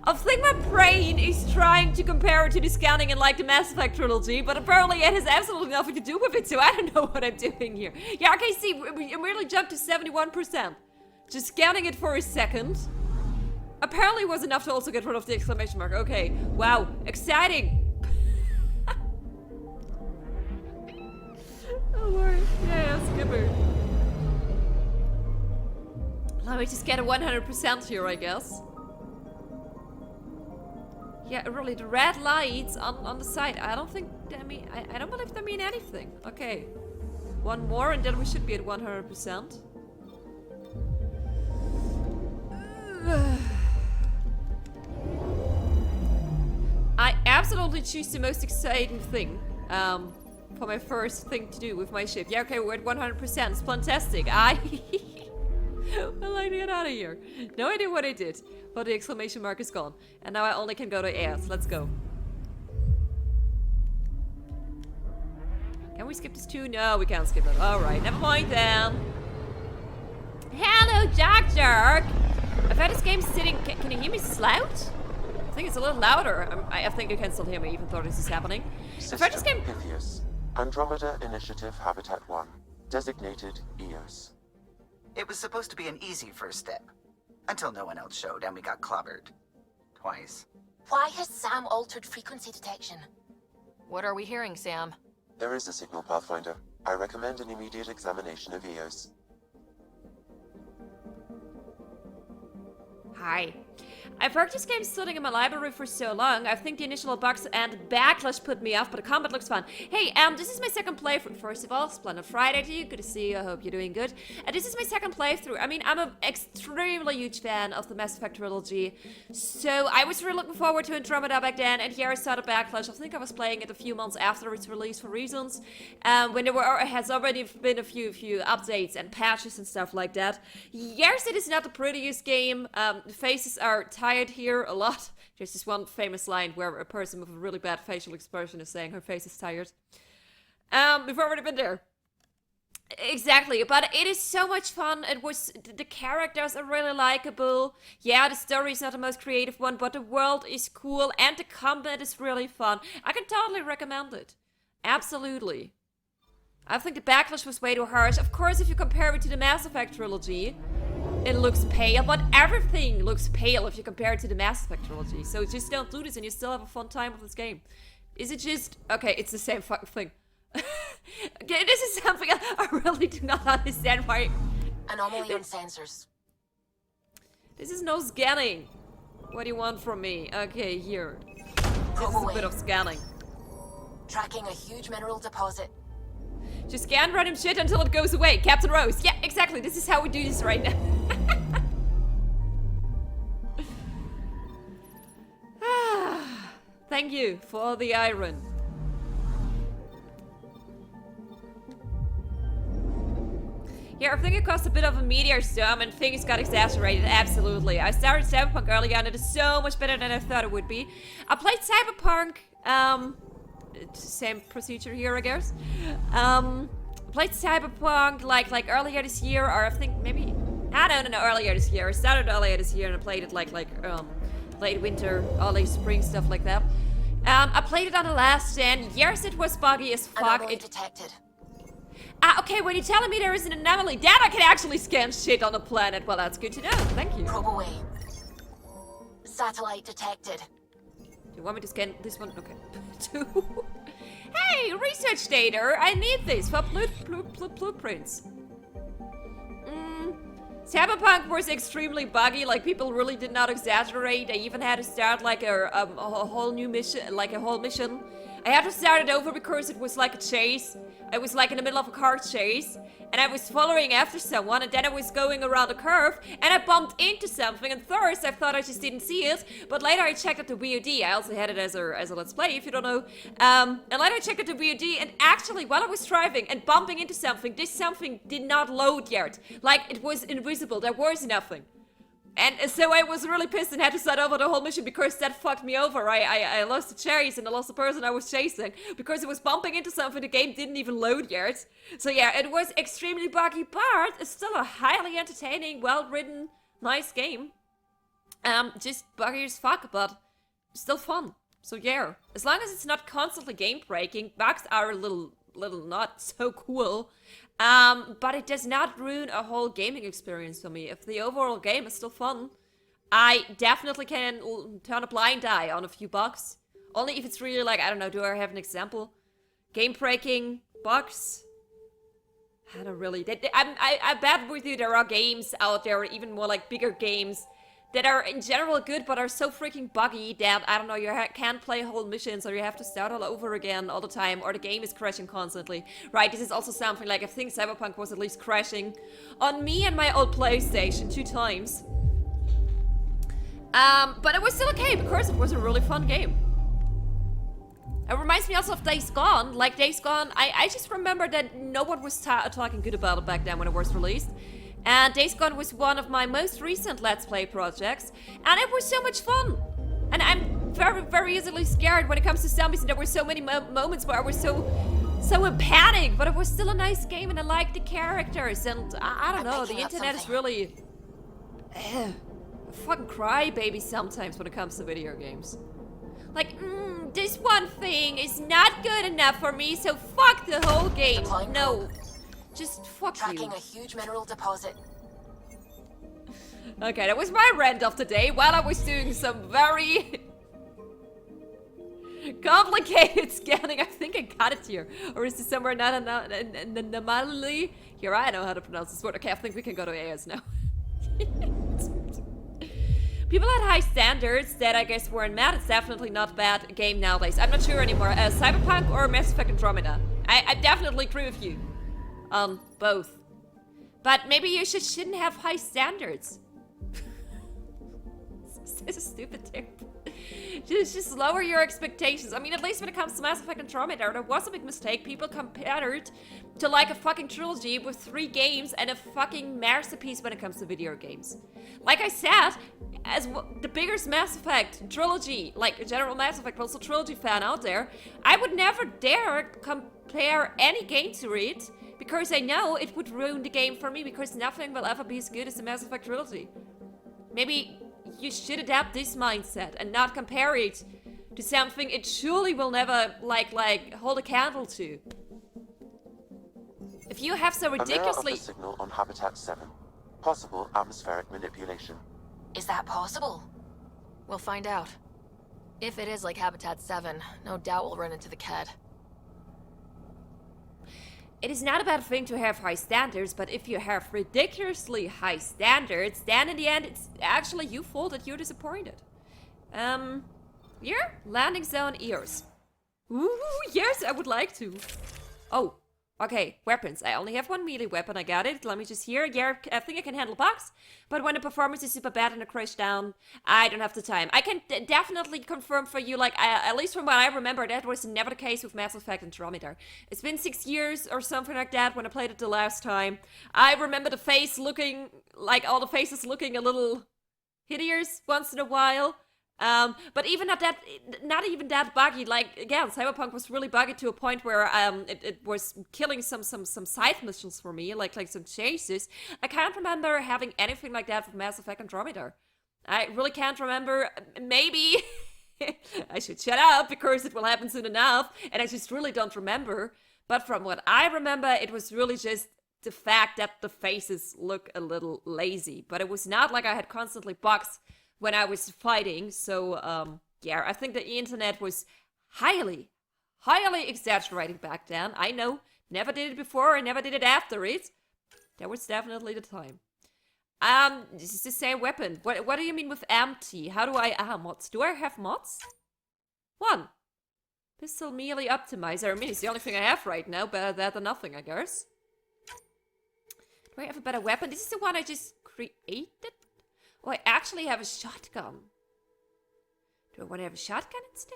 I think my brain is trying to compare it to the scanning in like the Mass Effect trilogy, but apparently it has absolutely nothing to do with it, so I don't know what I'm doing here. Yeah, okay, see, we really jumped to 71%. Just scanning it for a second. Apparently was enough to also get rid of the exclamation mark. Okay, wow, exciting. Oh Lord, yeah, skipper. Let me just get a 100% here, I guess. Yeah, really, the red lights on the side, I don't think, I don't believe they mean anything. Okay, one more and then we should be at 100%. I absolutely choose the most exciting thing for my first thing to do with my ship. Yeah, okay, we're at 100%, it's fantastic. I like to get out of here. No idea what I did, but the exclamation mark is gone. And now I only can go to air, so let's go. Can we skip this too? No, we can't skip it. Alright, never mind then. Hello, Jack Jerk! I've had this game sitting... Can you hear me slout? I think it's a little louder. I think you can still hear me even though this is happening. I've had this game... Pythias. Andromeda Initiative Habitat 1. Designated EOS. It was supposed to be an easy first step. Until no one else showed and we got clobbered. Twice. Why has Sam altered frequency detection? What are we hearing, Sam? There is a signal, Pathfinder. I recommend an immediate examination of EOS. Hi. I've worked this game sitting in my library for so long. I think the initial bugs and backlash put me off, but the combat looks fun. Hey, this is my second playthrough. First of all, Splendid Friday to you. Good to see you. I hope you're doing good. This is my second playthrough. I mean, I'm an extremely huge fan of the Mass Effect trilogy. So I was really looking forward to Andromeda back then, and here I saw the backlash. I think I was playing it a few months after its release for reasons. When there has already been a few updates and patches and stuff like that. Yes, it is not the prettiest game. The faces are tired here a lot. There's this one famous line where a person with a really bad facial expression is saying her face is tired. We've already been there. Exactly, but it is so much fun. The characters are really likable. Yeah, the story is not the most creative one, but the world is cool and the combat is really fun. I can totally recommend it. Absolutely. I think the backlash was way too harsh. Of course, if you compare it to the Mass Effect trilogy, it looks pale, but everything looks pale if you compare it to the Mass Effect trilogy. So just don't do this and you still have a fun time with this game. Is it just... Okay, it's the same fucking thing. Okay, this is something I really do not understand why... Anomaly on sensors. This is no scanning. What do you want from me? Okay, here. This is a bit of scanning. Tracking a huge mineral deposit. Just scan random shit until it goes away. Captain Rose. Yeah, exactly. This is how we do this right now. Thank you for the iron. Yeah, I think it caused a bit of a meteor storm and things got exaggerated, absolutely. I started Cyberpunk earlier and it is so much better than I thought it would be. I played Cyberpunk, same procedure here, I guess. Played Cyberpunk like earlier this year, or I think maybe, I don't know, earlier this year. I started earlier this year and I played it like late winter, early spring, stuff like that. I played it on the last gen. Yes, it was buggy as fuck. Anomaly detected. Okay, when you're telling me there is an anomaly, that I can actually scan shit on the planet. Well, that's good to know. Thank you. Probe away. Satellite detected. Do you want me to scan this one? Okay. Two. Hey, research data. I need this for blueprints. Cyberpunk was extremely buggy. Like, people really did not exaggerate. I even had to start like a whole new mission, like a whole mission. I had to start it over because it was like a chase. I was like in the middle of a car chase, and I was following after someone, and then I was going around a curve, and I bumped into something, and first I thought I just didn't see it, but later I checked at the VOD. I also had it as a Let's Play, if you don't know. And later I checked at the VOD, and actually, while I was driving and bumping into something, this something did not load yet. Like, it was invisible, there was nothing. And so I was really pissed and had to start over the whole mission because that fucked me over. I lost the chase and I lost the person I was chasing because it was bumping into something the game didn't even load yet. So yeah, it was extremely buggy, but it's still a highly entertaining, well-written, nice game. Just buggy as fuck, but still fun. So yeah, as long as it's not constantly game-breaking, bugs are a little not so cool. But it does not ruin a whole gaming experience for me. If the overall game is still fun, I definitely can turn a blind eye on a few bugs. Only if it's really like, I don't know, do I have an example? Game-breaking bugs? I don't really. I bet with you there are games out there, even more like bigger games, that are in general good, but are so freaking buggy that, I don't know, you can't play whole missions, or you have to start all over again all the time, or the game is crashing constantly. Right, this is also something like, I think Cyberpunk was at least crashing on me and my old PlayStation 2 times. But it was still okay, because it was a really fun game. It reminds me also of Days Gone. Like, Days Gone, I just remember that no one was talking good about it back then when it was released. And Days Gone was one of my most recent Let's Play projects, and it was so much fun. And I'm very, very easily scared when it comes to zombies, and there were so many moments where I was so so in panic, but it was still a nice game and I liked the characters and I don't know, the internet is really a fucking crybaby sometimes when it comes to video games. Like, this one thing is not good enough for me, so fuck the whole game. No, just fuck you. Tracking a huge mineral deposit. Okay, that was my rant of the day while I was doing some very complicated scanning. I think I got it here. Or is this somewhere not an anomaly? Here, I know how to pronounce this word. Okay, I think we can go to AS now. People had high standards that I guess weren't mad. It's definitely not a bad game nowadays. I'm not sure anymore. Cyberpunk or Mass Effect Andromeda? I definitely agree with you. Both. But maybe you shouldn't have high standards. This is a stupid tip. Just lower your expectations. I mean, at least when it comes to Mass Effect Andromeda, there was a big mistake. People compared it to like a fucking trilogy with 3 games and a fucking masterpiece when it comes to video games. Like I said, as the biggest Mass Effect trilogy, like a general Mass Effect, but also trilogy fan out there, I would never dare compare any game to it because I know it would ruin the game for me because nothing will ever be as good as the Mass Effect trilogy. Maybe you should adapt this mindset and not compare it to something it surely will never like hold a candle to. If you have so ridiculously a mirror of the signal on Habitat 7. Possible atmospheric manipulation. Is that possible? We'll find out. If it is like Habitat 7, no doubt we'll run into the Ked. It is not a bad thing to have high standards, but if you have ridiculously high standards, then in the end it's actually your fault that you're disappointed. Here? Landing zone ears. Ooh, yes, I would like to. Oh, okay, weapons. I only have 1 melee weapon, I got it. Let me just hear. Yeah, I think I can handle bugs, but when the performance is super bad and a crash down, I don't have the time. I can definitely confirm for you, like, at least from what I remember, that was never the case with Mass Effect Andromeda. It's been 6 years or something like that when I played it the last time. I remember the face looking, like, all the faces looking a little hideous once in a while. But even not even that buggy. Like, again, Cyberpunk was really buggy to a point where it was killing some side missions for me, like some chases. I can't remember having anything like that with Mass Effect Andromeda. I really can't remember. Maybe I should shut up because it will happen soon enough, and I just really don't remember. But from what I remember, it was really just the fact that the faces look a little lazy. But it was not like I had constantly bugs when I was fighting, so, yeah, I think the internet was highly exaggerating back then. I know, never did it before, I never did it after it. That was definitely the time. This is the same weapon. What do you mean with empty? How do I, mods? Do I have mods? 1. Pistol melee optimizer. I mean, it's the only thing I have right now, better that than nothing, I guess. Do I have a better weapon? This is the one I just created? Oh, I actually have a shotgun. Do I want to have a shotgun instead?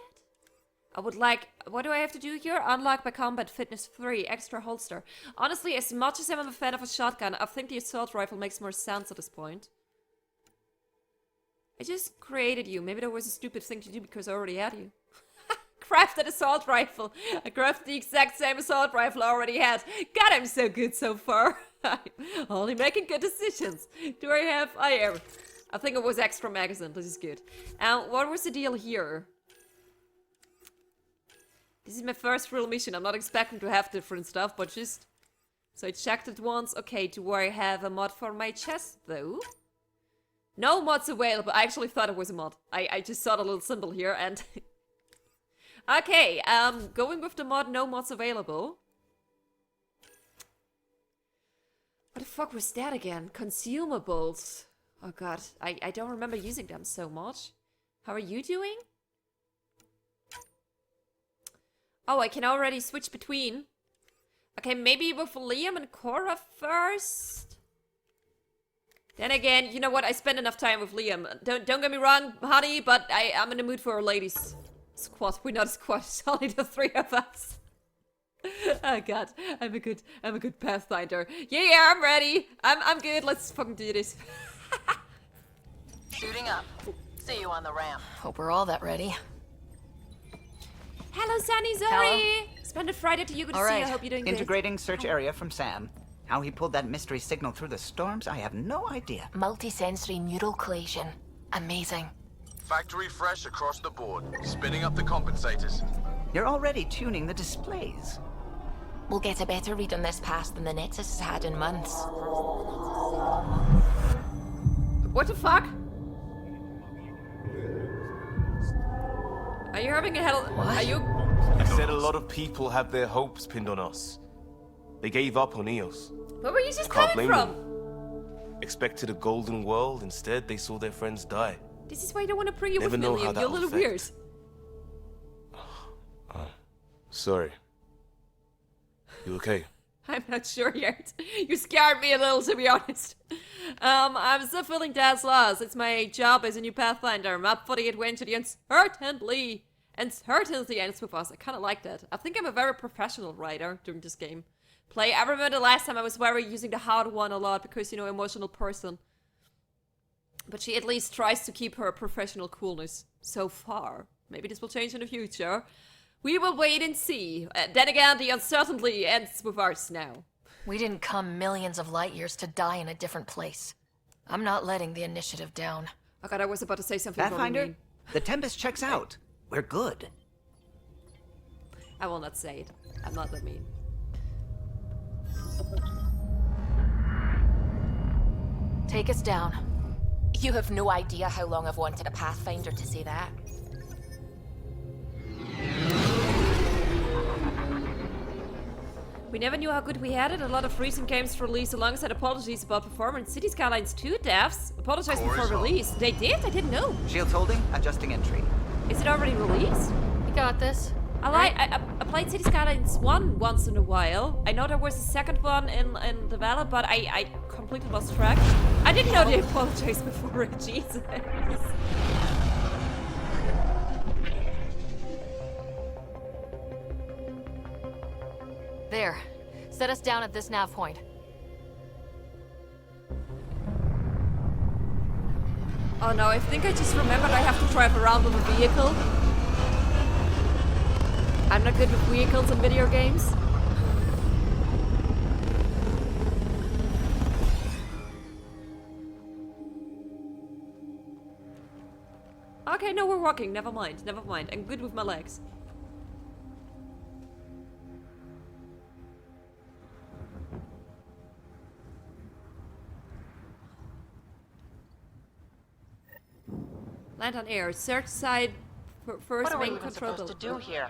I would like... What do I have to do here? Unlock by combat fitness 3. Extra holster. Honestly, as much as I'm a fan of a shotgun, I think the assault rifle makes more sense at this point. I just created you. Maybe that was a stupid thing to do because I already had you. Crafted assault rifle. I crafted the exact same assault rifle I already had. God, I'm so good so far. I'm only making good decisions. Do I have... I am. I think it was extra magazine. This is good. What was the deal here? This is my first real mission. I'm not expecting to have different stuff, but just... So I checked it once. Okay, do I have a mod for my chest, though? No mods available. I actually thought it was a mod. I just saw the little symbol here and... Okay, going with the mod, no mods available. What the fuck was that again? Consumables. Oh god, I don't remember using them so much. How are you doing? Oh, I can already switch between. Okay, maybe with Liam and Cora first? Then again, you know what? I spend enough time with Liam. Don't get me wrong, honey, but I'm in the mood for a ladies squad. We're not a squad, it's only the 3 of us. Oh god, I'm a good Pathfinder. Yeah, I'm ready. I'm good. Let's fucking do this. Suiting up. See you on the ramp. Hope we're all that ready. Hello, Sunny Zori. Hello. Splendid Friday to you. Good to All see right. you. I hope you're doing good. Integrating search area from Sam. How he pulled that mystery signal through the storms, I have no idea. Multisensory neuroclasion. Amazing. Factory fresh across the board. Spinning up the compensators. You're already tuning the displays. We'll get a better read on this pass than the Nexus has had in months. What the fuck? Are you having a hell? What? Are you? You said a lot of people have their hopes pinned on us. They gave up on Eos. Where were you just Can't coming blame from? them. Expected a golden world, instead they saw their friends die. This is why I don't want to bring you Never with me, know how Liam. that You're a will little affect. weird. Sorry. You okay? I'm not sure yet. You scared me a little, to be honest. I'm still feeling Dad's loss. It's my job as a new Pathfinder. I'm up for the adventure. The uncertainty ends with us. I kind of like that. I think I'm a very professional writer during this game. I remember the last time I was very using the hard one a lot because, you know, emotional person. But she at least tries to keep her professional coolness so far. Maybe this will change in the future. We will wait and see. Then again, the uncertainty ends with us now. We didn't come millions of light years to die in a different place. I'm not letting the initiative down. Oh god, I was about to say something really Pathfinder, mean. the Tempest checks out. We're good. I will not say it. I'm not that mean. Take us down. You have no idea how long I've wanted a Pathfinder to say that. We never knew how good we had it. A lot of recent games released alongside apologies about performance. City Skylines 2 devs apologized before release. They did? I didn't know. Shields holding, adjusting entry. Is it already released? We got this. I played City Skylines 1 once in a while. I know there was a second one in develop, but I completely lost track. I didn't know they apologized before it. Jesus. There. Set us down at this nav point. Oh no, I think I just remembered I have to drive around with a vehicle. I'm not good with vehicles in video games. Okay, no, we're walking. Never mind. Never mind. I'm good with my legs. Land on air. Search side first main control building. here?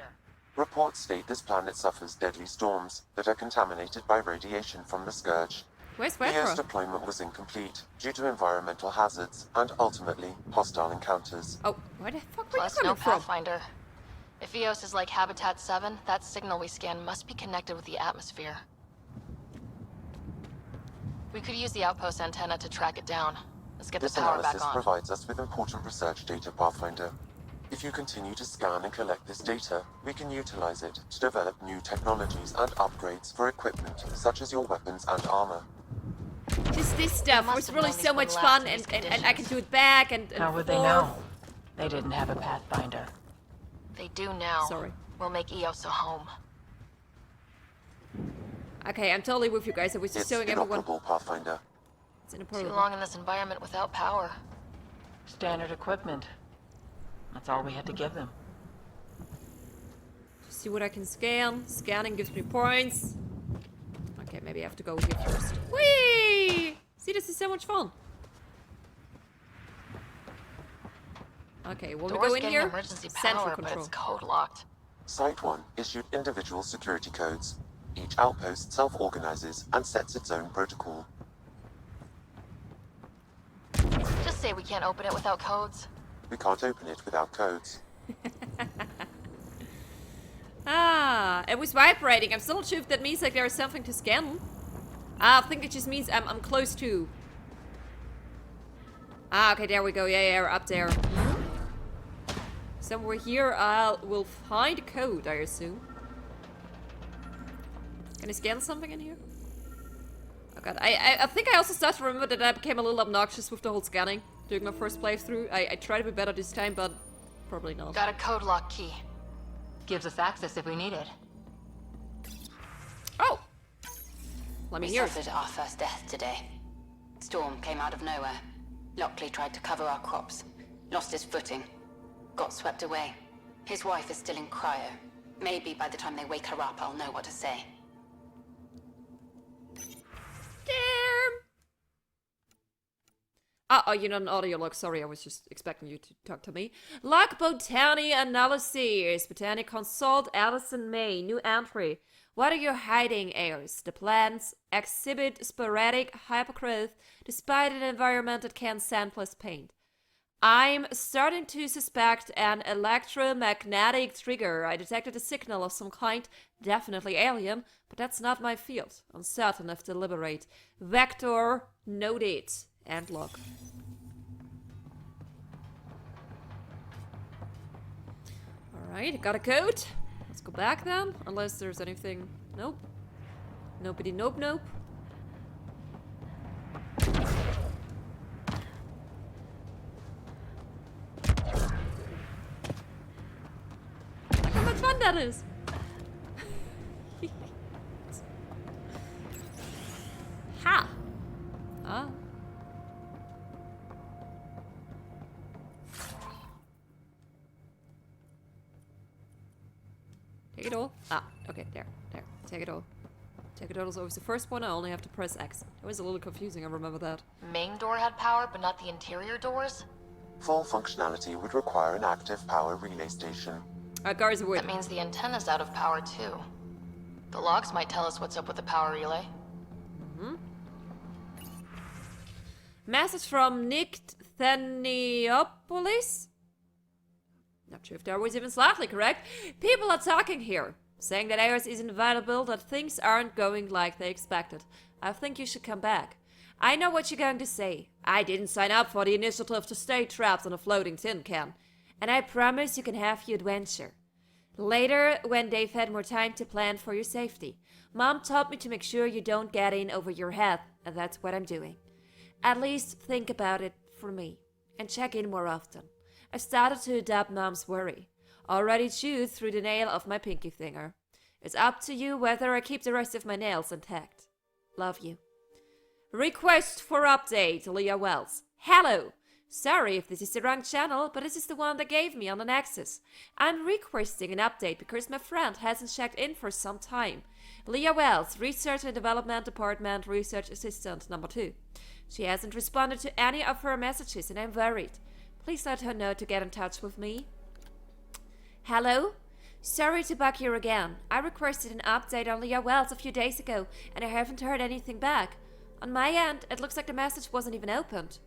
Reports state this planet suffers deadly storms that are contaminated by radiation from the Scourge. Where's The Earth's Wetra? deployment was incomplete due to environmental hazards and ultimately hostile encounters. Oh, where the fuck were you Plus, coming no from? Pathfinder. If Eos is like Habitat 7, that signal we scan must be connected with the atmosphere. We could use the outpost antenna to track it down. Let's get the This power back analysis on. provides us with important research data, Pathfinder. If you continue to scan and collect this data, we can utilize it to develop new technologies and upgrades for equipment such as your weapons and armor. Just this stuff must was have really known so these much wouldn't fun, last in and these I can do it back and How would they forth. know? They didn't have a Pathfinder. They do now. Sorry. We'll make Eos a home. Okay, I'm totally with you guys. I was just It's showing everyone. inoperable, Pathfinder. It's Too inappropriate. long in this environment without power. Standard equipment. That's all we had to give them. See what I can scan. Scanning gives me points. Okay, maybe I have to go here first. Whee! See, this is so much fun. Okay, will we Doors go in getting here? emergency Central power, but control. it's code locked. Site 1 issued individual security codes. Each outpost self-organizes and sets its own protocol. Just say we can't open it without codes. We can't open it without codes. Ah, it was vibrating. I'm still not sure if that means like there is something to scan. Ah, I think it just means I'm close to. Ah, okay, there we go. Yeah, we're up there. Somewhere here, we'll find a code, I assume. Can I scan something in here? Oh god, I think I also started to remember that I became a little obnoxious with the whole scanning during my first playthrough. I tried to be better this time, but probably not. Got a code lock key. Gives us access if we need it. Let me We hear it. suffered our first death today. Storm came out of nowhere. Lockley tried to cover our crops. Lost his footing. Got swept away. His wife is still in cryo. Maybe by the time they wake her up, I'll know what to say. Damn. Oh, you're not an audio log. Sorry, I was just expecting you to talk to me. Log Botany Analysis. Botany Consult Allison May. New entry. What are you hiding, heirs? The plants exhibit sporadic hypergrowth despite an environment that can sandblast paint. I'm starting to suspect an electromagnetic trigger. I detected a signal of some kind, definitely alien, but that's not my field. Uncertain if deliberate. Vector noted. End log. Alright, got a code. Let's go back then, unless there's anything. Nope. Nobody, nope, nope. Look how much fun that is. Ha! Ah. Take it all. Ah, okay, there. Take it all. Take it all is always the first one. I only have to press X. It was a little confusing, I remember that. Main door had power, but not the interior doors? Full functionality would require an active power relay station. Guards are That means the antenna's out of power too. The logs might tell us what's up with the power relay. Message from Nick Thaniopolis? Not sure if that was even slightly correct. People are talking here, saying that Ares is invaluable, that things aren't going like they expected. I think you should come back. I know what you're going to say. I didn't sign up for the initiative to stay trapped on a floating tin can. And I promise you can have your adventure. Later, when they've had more time to plan for your safety. Mom taught me to make sure you don't get in over your head, and that's what I'm doing. At least think about it for me, and check in more often. I started to adopt Mom's worry. Already chewed through the nail of my pinky finger. It's up to you whether I keep the rest of my nails intact. Love you. Request for update, Leah Wells. Hello! Sorry if this is the wrong channel, but this is the one they gave me on the Nexus. I'm requesting an update because my friend hasn't checked in for some time. Leah Wells, Research and Development Department Research Assistant number 2. She hasn't responded to any of her messages and I'm worried. Please let her know to get in touch with me. Hello? Sorry to bug you again. I requested an update on Leah Wells a few days ago and I haven't heard anything back. On my end, it looks like the message wasn't even opened.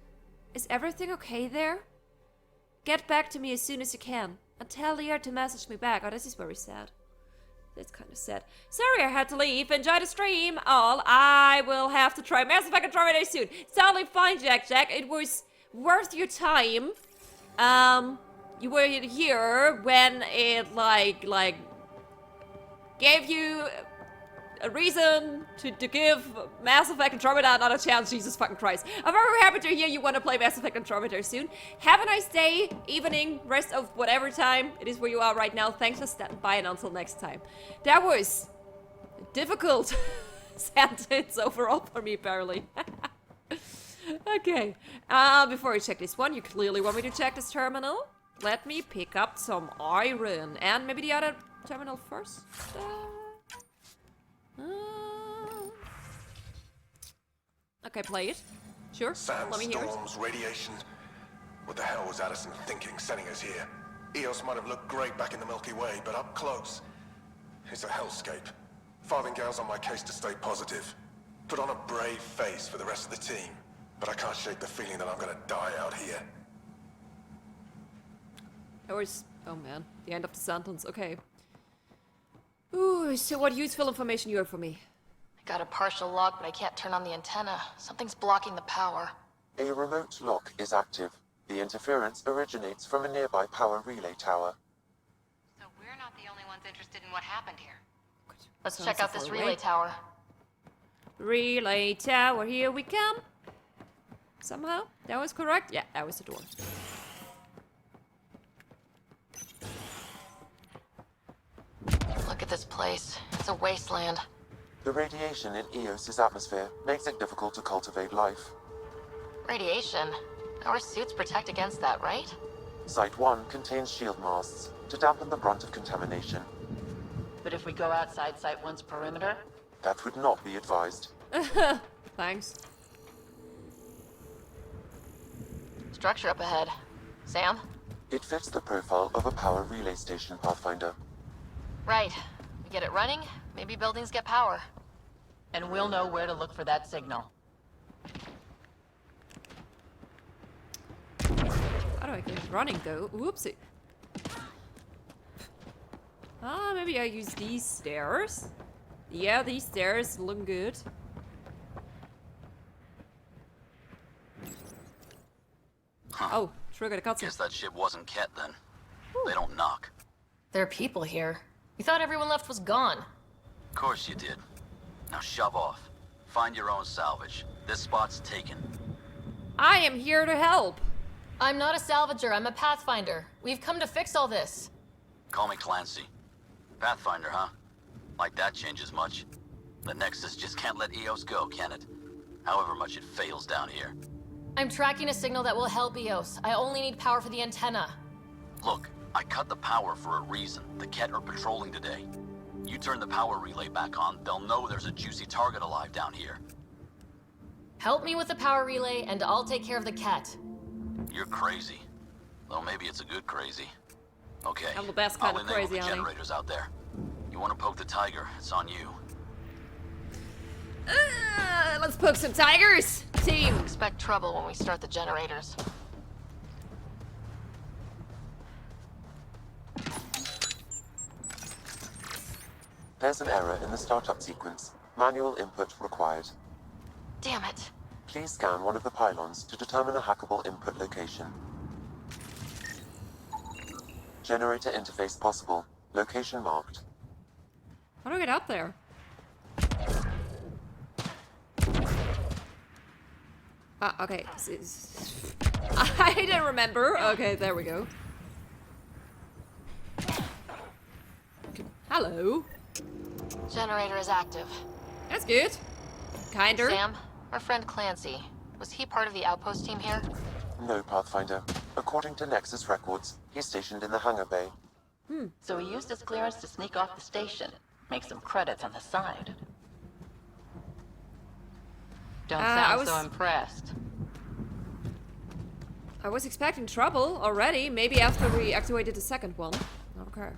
Is everything okay there? Get back to me as soon as you can. And tell Leah to message me back. Oh, this is very sad. That's kind of sad. Sorry I had to leave. Enjoy the stream. All. I will have to try Mass Effect Andromeda soon. It's totally fine, Jack. It was worth your time. You were here when it, like, gave you a reason to give Mass Effect Andromeda another chance. Jesus fucking Christ. I'm very happy to hear you want to play Mass Effect Andromeda soon. Have a nice day, evening, rest of whatever time it is where you are right now. Thanks for standing by and until next time. That was a difficult sentence overall for me, apparently. Okay. Before I check this one, you clearly want me to check this terminal. Let me pick up some iron and maybe the other terminal first. Okay, play it. Sure. Let me hear it. Sandstorms, radiation. What the hell was Addison thinking sending us here? Eos might have looked great back in the Milky Way, but up close, it's a hellscape. Farthingale's on my case to stay positive. Put on a brave face for the rest of the team. But I can't shake the feeling that I'm gonna die out here. That was... oh man. The end of the sentence. Okay. Ooh, so what useful information you have for me? I got a partial lock, but I can't turn on the antenna. Something's blocking the power. A remote lock is active. The interference originates from a nearby power relay tower. So we're not the only ones interested in what happened here. Let's check out this relay tower. Relay tower, here we come. Somehow? That was correct? Yeah, that was the door. Look at this place. It's a wasteland. The radiation in Eos's atmosphere makes it difficult to cultivate life. Radiation? Our suits protect against that, right? Site 1 contains shield masts to dampen the brunt of contamination. But if we go outside Site 1's perimeter? That would not be advised. Thanks. Structure up ahead. Sam? It fits the profile of a power relay station, Pathfinder. Right. We get it running, maybe buildings get power. And we'll know where to look for that signal. How do I get it running though? Whoopsie. Ah, maybe I use these stairs. Yeah, these stairs look good. Huh. Oh, trigger the cutscene. Guess that ship wasn't Ket then. They don't knock. There are people here. We thought everyone left was gone. Of course you did. Now shove off. Find your own salvage. This spot's taken. I am here to help. I'm not a salvager, I'm a Pathfinder. We've come to fix all this. Call me Clancy. Pathfinder, huh? Like that changes much. The Nexus just can't let Eos go, can it? However much it fails down here. I'm tracking a signal that will help Eos. I only need power for the antenna. Look, I cut the power for a reason. The Ket are patrolling today. You turn the power relay back on, they'll know there's a juicy target alive down here. Help me with the power relay, and I'll take care of the cat. You're crazy. Though maybe it's a good crazy. Okay, I'm the best kind I'll of enable crazy, the honey. generators out there. You want to poke the tiger, it's on you. Let's poke some tigers, team. Expect trouble when we start the generators. There's an error in the startup sequence. Manual input required. Damn it. Please scan one of the pylons to determine a hackable input location. Generator interface possible. Location marked. How do I get up there? Ah, okay. I didn't remember. Okay, there we go. Hello. Generator is active. That's good. Kinder. Sam, our friend Clancy. Was he part of the outpost team here? No, Pathfinder. According to Nexus records, he's stationed in the hangar bay. So he used his clearance to sneak off the station. Make some credits on the side. Don't sound so impressed. I was expecting trouble already. Maybe after we activated the second one. Okay.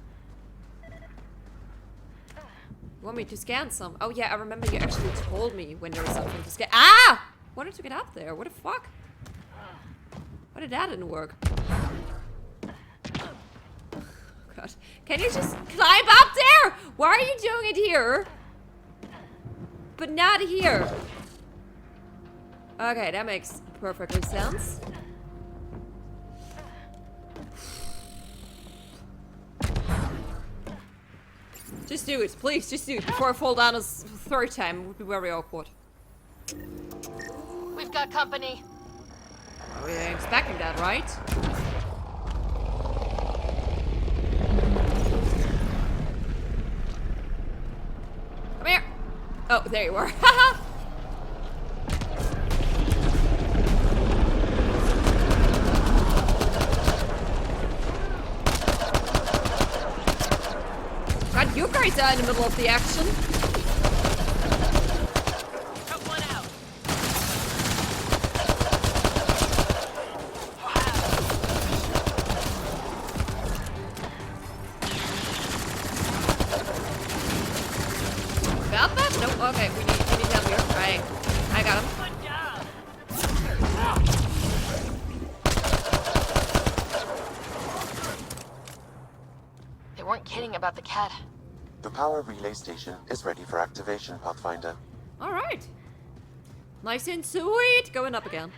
You want me to scan some? Oh yeah, I remember you actually told me when there was something to scan. Ah! Wanted to get up there. What the fuck? Why did that didn't work? God. Can you just climb up there? Why are you doing it here? But not here. Okay, that makes perfectly sense. Just do it, please, just do it before I fall down a third time. It would be very awkward. We've got company. I was expecting that, right? Come here. Oh, there you are. Haha. God, you guys are in the middle of the action. Took one out. Got that? Nope. Okay, we need help here. Right. I got him. Good job. They weren't kidding about the cat. The power relay station is ready for activation, Pathfinder. All right. Nice and sweet. Going up again.